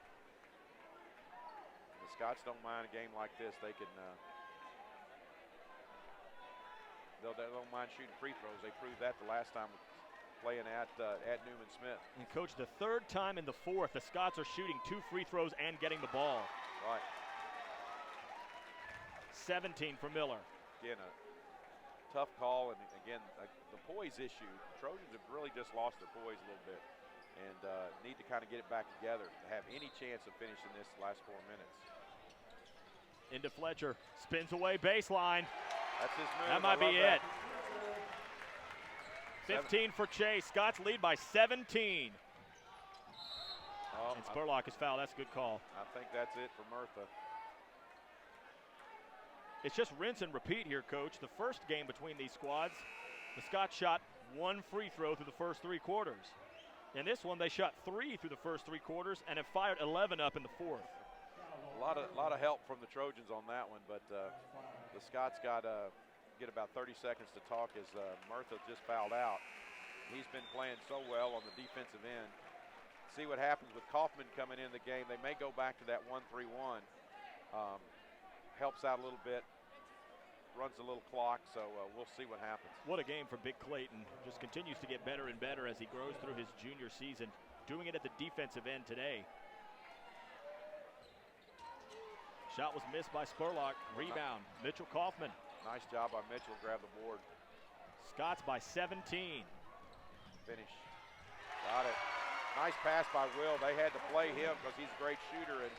The Scots don't mind a game like this. They can, they don't mind shooting free throws. They proved that the last time playing at Newman Smith. And Coach, the third time in the fourth, the Scots are shooting 2 free throws and getting the ball. Right. 17 for Miller. Again, a tough call, and again, the poise issue. Trojans have really just lost their poise a little bit and need to kind of get it back together to have any chance of finishing this last 4 minutes. Into Fletcher, spins away baseline. That's his move. That might be it. 15 for Chase. Scots lead by 17. And Spurlock is fouled. That's a good call. I think that's it for Murtha. It's just rinse and repeat here, Coach. The first game between these squads, the Scots shot 1 free throw through the first 3 quarters. In this one, they shot 3 through the first 3 quarters and have fired 11 up in the fourth. A lot of help from the Trojans on that one, but the Scots got get about 30 seconds to talk as Murtha just fouled out. He's been playing so well on the defensive end. See what happens with Kaufman coming in the game. They may go back to that 1-3-1. Helps out a little bit, runs a little clock, so we'll see what happens. What a game for Big Clayton. Just continues to get better and better as he grows through his junior season, doing it at the defensive end today. Shot was missed by Spurlock. Rebound, Mitchell Kaufman. Nice job by Mitchell, grab the board. Scots by 17. Finish. Got it. Nice pass by Will. They had to play him because he's a great shooter, and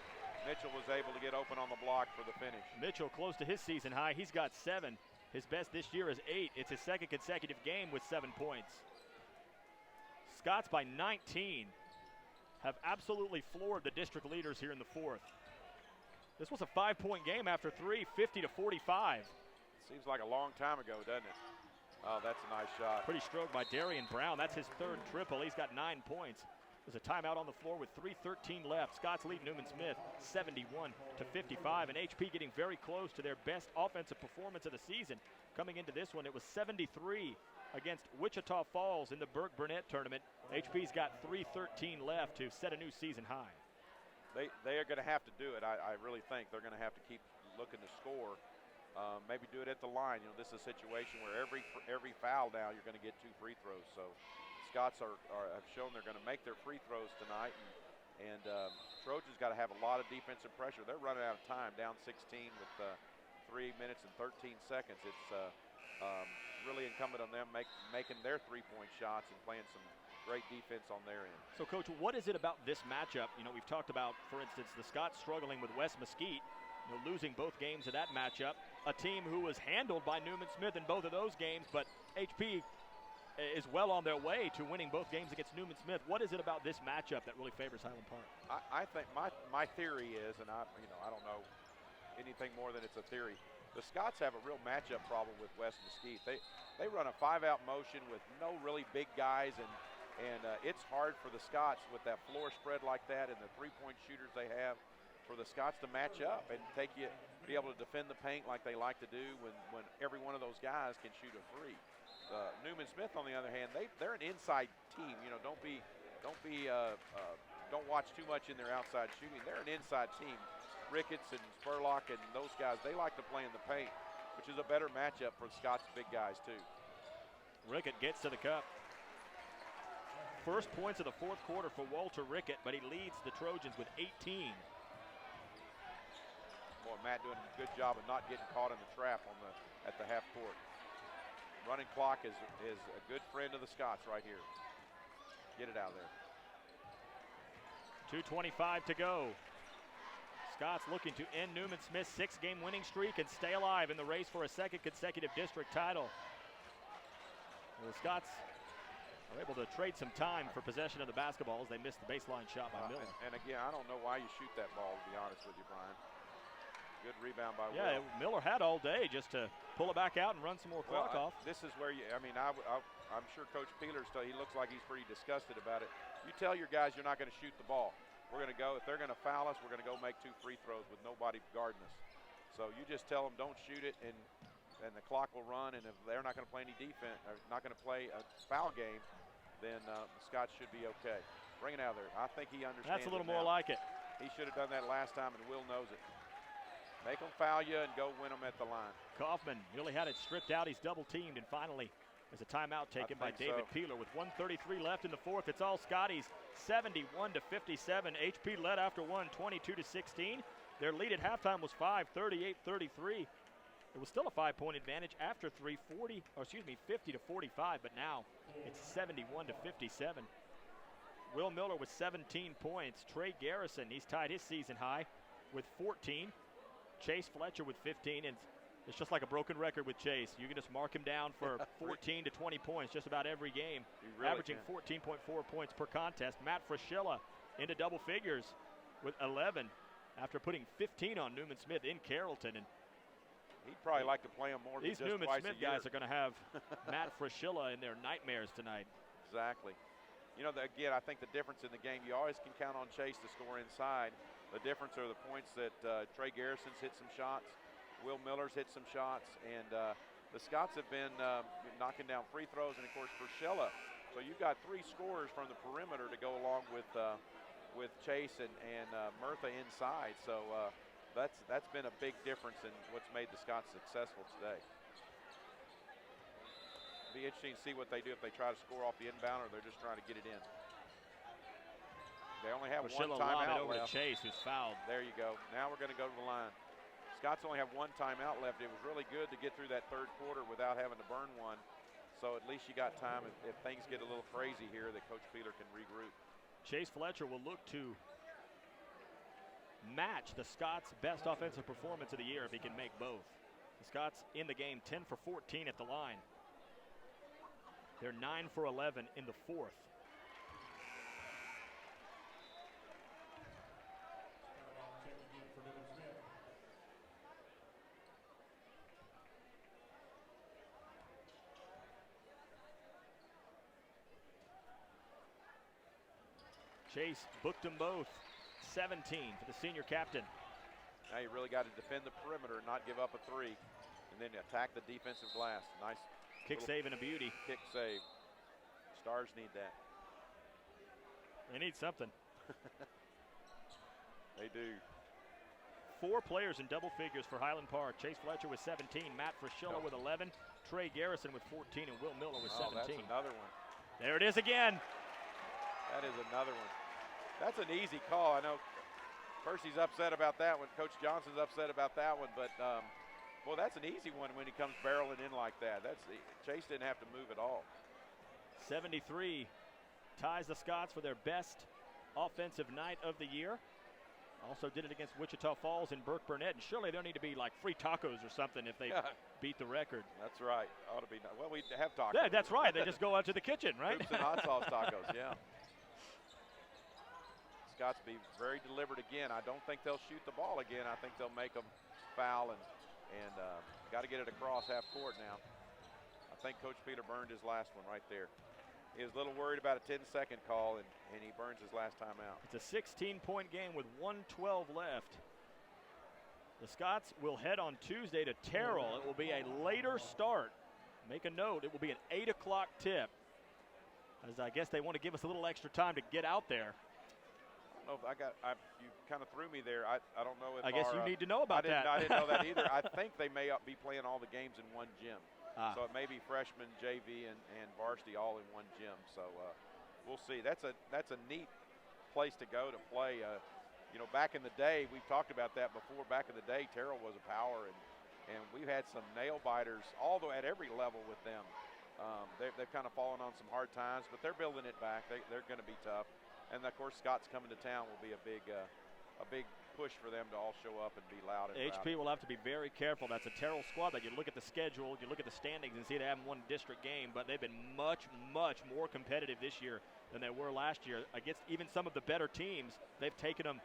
Mitchell was able to get open on the block for the finish. Mitchell close to his season high. He's got 7. His best this year is 8. It's his second consecutive game with 7 points. Scots by 19 have absolutely floored the district leaders here in the fourth. This was a 5-point game after 3, 50-45. Seems like a long time ago, doesn't it? Oh, that's a nice shot. Pretty stroke by Darian Brown. That's his 3rd triple. He's got 9 points. There's a timeout on the floor with 3:13 left. Scots lead Newman Smith 71-55, and HP getting very close to their best offensive performance of the season. Coming into this one, it was 73 against Wichita Falls in the Burke Burnett tournament. HP's got 3:13 left to set a new season high. They are going to have to do it. I really think they're going to have to keep looking to score. Maybe do it at the line. You know, this is a situation where every foul now you're going to get 2 free throws. So Scots have shown they're going to make their free throws tonight, and Trojans got to have a lot of defensive pressure. They're running out of time, down 16 with 3 minutes and 13 seconds. It's really incumbent on them making their 3-point shots and playing some great defense on their end. So, Coach, what is it about this matchup? You know, we've talked about, for instance, the Scots struggling with West Mesquite, you know, losing both games of that matchup. A team who was handled by Newman Smith in both of those games, but HP is well on their way to winning both games against Newman Smith. What is it about this matchup that really favors Highland Park? I think my theory is, and I don't know anything more than it's a theory. The Scots have a real matchup problem with West Mesquite. They run a 5-out motion with no really big guys, and it's hard for the Scots with that floor spread like that and the 3-point shooters they have for the Scots to match up and be able to defend the paint like they like to do when every one of those guys can shoot a free. Newman Smith, on the other hand, they're an inside team. You know, don't watch too much in their outside shooting. They're an inside team. Ricketts and Spurlock and those guys, they like to play in the paint, which is a better matchup for the Scots big guys too. Rickett gets to the cup. First points of the fourth quarter for Walter Rickett, but he leads the Trojans with 18. Boy, Matt doing a good job of not getting caught in the trap at the half court. Running clock is a good friend of the Scots right here. Get it out of there. 2:25 to go. Scots looking to end Newman Smith's 6-game winning streak and stay alive in the race for a second consecutive district title. The Scots are able to trade some time for possession of the basketball as they missed the baseline shot by Miller. And again, I don't know why you shoot that ball, to be honest with you, Brian. Good rebound by Will. Yeah, Miller had all day just to pull it back out and run some more clock off. This is where I'm sure Coach Peeler's he looks like he's pretty disgusted about it. You tell your guys you're not going to shoot the ball. We're going to go, if they're going to foul us, we're going to go make 2 free throws with nobody guarding us. So you just tell them don't shoot it, and the clock will run. And if they're not going to play any defense, or not going to play a foul game, then the Scots should be okay. Bring it out there. I think he understands. That's a little it more now. like it. He should have done that last time, and Will knows it. Make them foul you and go win them at the line. Kaufman really had it stripped out. He's double teamed, and finally there's a timeout taken by David Peeler with 1:33 left in the fourth. It's all Scotties, 71-57. HP led after one, 22-16. Their lead at halftime was 5, 38-33. It was still a 5-point advantage after 50-45, but now it's 71-57. Will Miller with 17 points. Trey Garrison, he's tied his season high with 14. Chase Fletcher with 15, and it's just like a broken record with Chase. You can just mark him down for 14 to 20 points just about every game, really averaging 14.4 points per contest. Matt Fraschilla into double figures with 11 after putting 15 on Newman Smith in Carrollton. And he'd probably like to play him more than these just Newman twice Smith a year. guys are going to have Matt Fraschilla in their nightmares tonight. Exactly. You know, again, I think the difference in the game, you always can count on Chase to score inside. The difference are the points that Trey Garrison's hit some shots, Will Miller's hit some shots, and the Scots have been knocking down free throws, and of course Fraschilla. So you've got 3 scorers from the perimeter to go along with Chase and Murtha inside. So that's been a big difference in what's made the Scots successful today. It'll be interesting to see what they do if they try to score off the inbound or they're just trying to get it in. They only have Fraschilla one timeout over left. to Chase, who's fouled. There you go. Now we're going to go to the line. Scots only have one timeout left. It was really good to get through that third quarter without having to burn one. So at least you got time if things get a little crazy here that Coach Peeler can regroup. Chase Fletcher will look to match the Scots' best offensive performance of the year if he can make both. The Scots in the game 10 for 14 at the line. They're 9 for 11 in the fourth. Chase booked them both. 17 for the senior captain. Now you really got to defend the perimeter and not give up a 3, and then attack the defensive glass. Nice kick save and a beauty. Kick save. Stars need that. They need something. They do. 4 players in double figures for Highland Park. Chase Fletcher with 17, Matt Fraschilla with 11, Trey Garrison with 14, and Will Miller with 17. That's another one. There it is again. That is another one. That's an easy call. I know Percy's upset about that one. Coach Johnson's upset about that one, but well, that's an easy one when he comes barreling in like that. Chase didn't have to move at all. 73 ties the Scots for their best offensive night of the year. Also did it against Wichita Falls and Burke Burnett, and surely there need to be like free tacos or something if they beat the record. That's right. Ought to be. Well, we have tacos. Yeah, that's right. They just go out to the kitchen, right? Hoops and hot sauce tacos, yeah. Scots be very deliberate again. I don't think they'll shoot the ball again. I think they'll make them foul and got to get it across half court now. I think Coach Peeler burned his last one right there. He was a little worried about a 10-second call, and he burns his last time out. It's a 16-point game with 1:12 left. The Scots will head on Tuesday to Terrell. It will be a later start. Make a note, it will be an 8 o'clock tip, as I guess they want to give us a little extra time to get out there. I don't know if you kind of threw me there. I don't know if I guess you need to know about that. I didn't know that either. I think they may be playing all the games in one gym. So it may be freshman, JV, and varsity all in one gym. So we'll see. That's a neat place to go to play. You know, back in the day, we've talked about that before. Back in the day, Terrell was a power, and we've had some nail biters at every level with them. They've kind of fallen on some hard times, but they're building it back. They're going to be tough. And of course, Scots coming to town will be a big push for them to all show up and be loud and HP will have to be very careful. That's a Terrell squad that you look at the schedule, you look at the standings and see they haven't won a district game, but they've been much, much more competitive this year than they were last year. Against even some of the better teams, they've taken them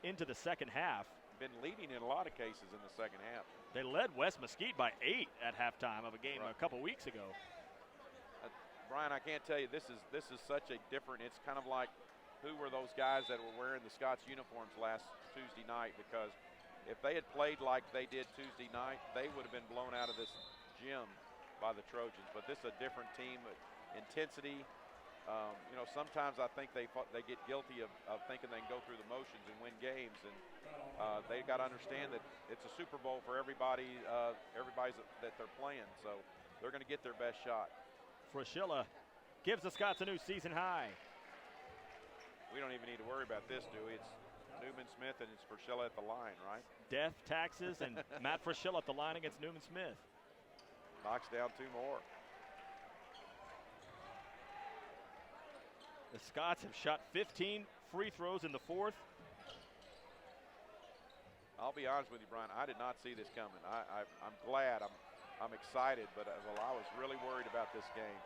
into the second half. Been leading in a lot of cases in the second half. They led West Mesquite by 8 at halftime of a game a couple weeks ago. Brian, I can't tell you, this is such a different, it's kind of like, who were those guys that were wearing the Scots uniforms last Tuesday night? Because If they had played like they did Tuesday night, they would have been blown out of this gym by the Trojans. But this is a different team. Intensity. You know, sometimes I think they get guilty of thinking they can go through the motions and win games, and they got to understand that it's a Super Bowl for everybody, that they're playing. So they're going to get their best shot. Fraschilla gives the Scots a new season high. We don't even need to worry about this, do we? It's Newman Smith and it's Fraschilla at the line, right? Death, taxes, and Matt Fraschilla at the line against Newman Smith. Knocks down 2 more. The Scots have shot 15 free throws in the fourth. I'll be honest with you, Brian. I did not see this coming. I'm glad. I'm excited, but I was really worried about this game.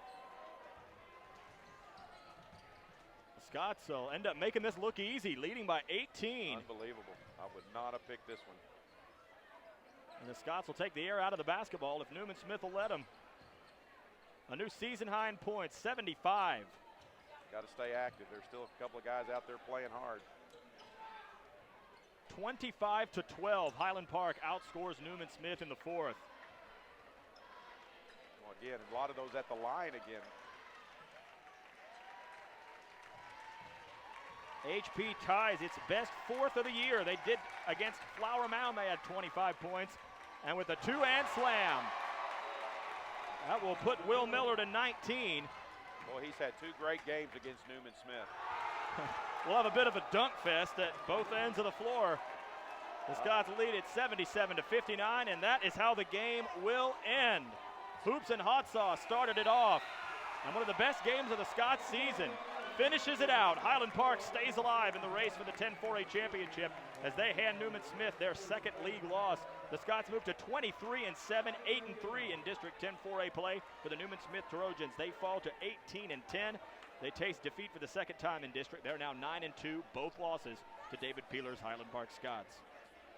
The Scots will end up making this look easy, leading by 18. Unbelievable. I would not have picked this one. And the Scots will take the air out of the basketball if Newman Smith will let them. A new season high in points, 75. Got to stay active. There's still a couple of guys out there playing hard. 25-12, Highland Park outscores Newman Smith in the fourth. Well, again, a lot of those at the line again. HP ties its best fourth of the year. They did against Flower Mound. They had 25 points. And with a 2-hand slam, that will put Will Miller to 19. Well, he's had 2 great games against Newman Smith. We'll have a bit of a dunk fest at both ends of the floor. The Scots lead at 77-59, and that is how the game will end. Hoops and Hot Sauce started it off. And one of the best games of the Scots season finishes it out. Highland Park stays alive in the race for the 10-4A championship as they hand Newman Smith their second league loss. The Scots move to 23-7, 8-3 in District 10-4A play for the Newman Smith Trojans. They fall to 18-10. They taste defeat for the second time in district. They're now 9-2, both losses to David Peeler's Highland Park Scots.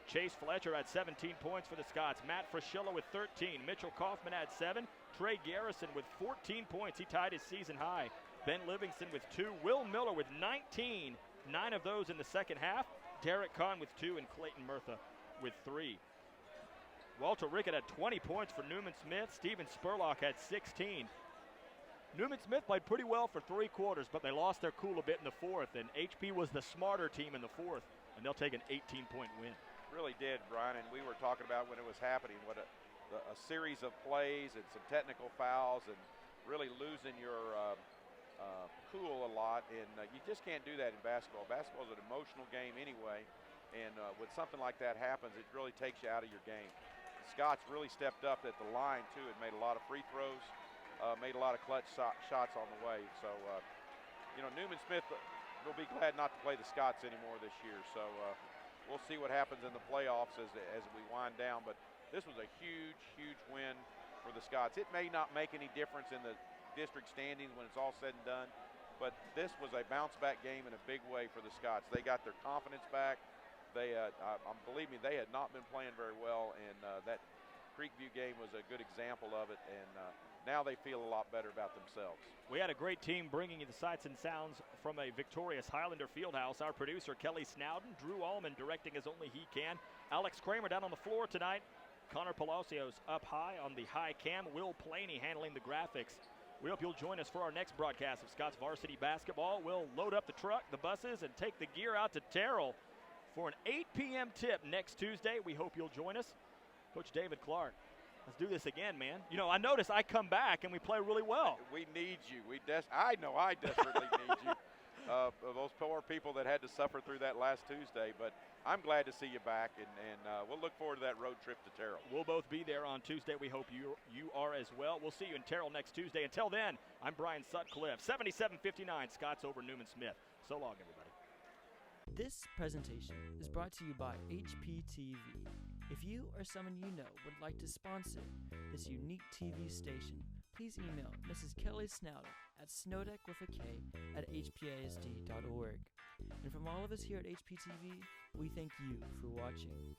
Chase Fletcher had 17 points for the Scots. Matt Fraschilla with 13. Mitchell Kaufman had 7. Trey Garrison with 14 points. He tied his season high. Ben Livingston with 2. Will Miller with 19. 9 of those in the second half. Derek Kahn with 2 and Clayton Murtha with 3. Walter Rickett had 20 points for Newman Smith. Steven Spurlock had 16. Newman Smith played pretty well for 3 quarters, but they lost their cool a bit in the fourth, and HP was the smarter team in the fourth, and they'll take an 18-point win. Really did, Brian, and we were talking about when it was happening, what a series of plays and some technical fouls and really losing your cool a lot, and you just can't do that in basketball. Basketball is an emotional game anyway, and when something like that happens, it really takes you out of your game. The Scots really stepped up at the line, too, and made a lot of free throws, made a lot of clutch shots on the way. So, you know, Newman Smith will be glad not to play the Scots anymore this year. So we'll see what happens in the playoffs as we wind down. But this was a huge, huge win for the Scots. It may not make any difference in the district standings when it's all said and done, but this was a bounce-back game in a big way for the Scots. They got their confidence back. They, believe me, they had not been playing very well, and that Creekview game was a good example of it, and now they feel a lot better about themselves. We had a great team bringing you the sights and sounds from a victorious Highlander Fieldhouse. Our producer, Kelly Snowden, Drew Allman directing as only he can. Alex Kramer down on the floor tonight. Connor Palacios up high on the high cam. Will Planey handling the graphics. We hope you'll join us for our next broadcast of Scots varsity basketball. We'll load up the truck, the buses, and take the gear out to Terrell for an 8 p.m. tip next Tuesday. We hope you'll join us. Coach David Clark, let's do this again, man. You know, I notice I come back and we play really well. We need you. I know I desperately need you. Those poor people that had to suffer through that last Tuesday, but I'm glad to see you back, and we'll look forward to that road trip to Terrell. We'll both be there on Tuesday. We hope you are as well. We'll see you in Terrell next Tuesday. Until then, I'm Brian Sutcliffe. 77-59, Scots over Newman Smith. So long, everybody. This presentation is brought to you by HPTV. If you or someone you know would like to sponsor this unique TV station, please email Mrs. Kelly Snowden at snowdeck@hpasd.org. And from all of us here at HPTV, we thank you for watching.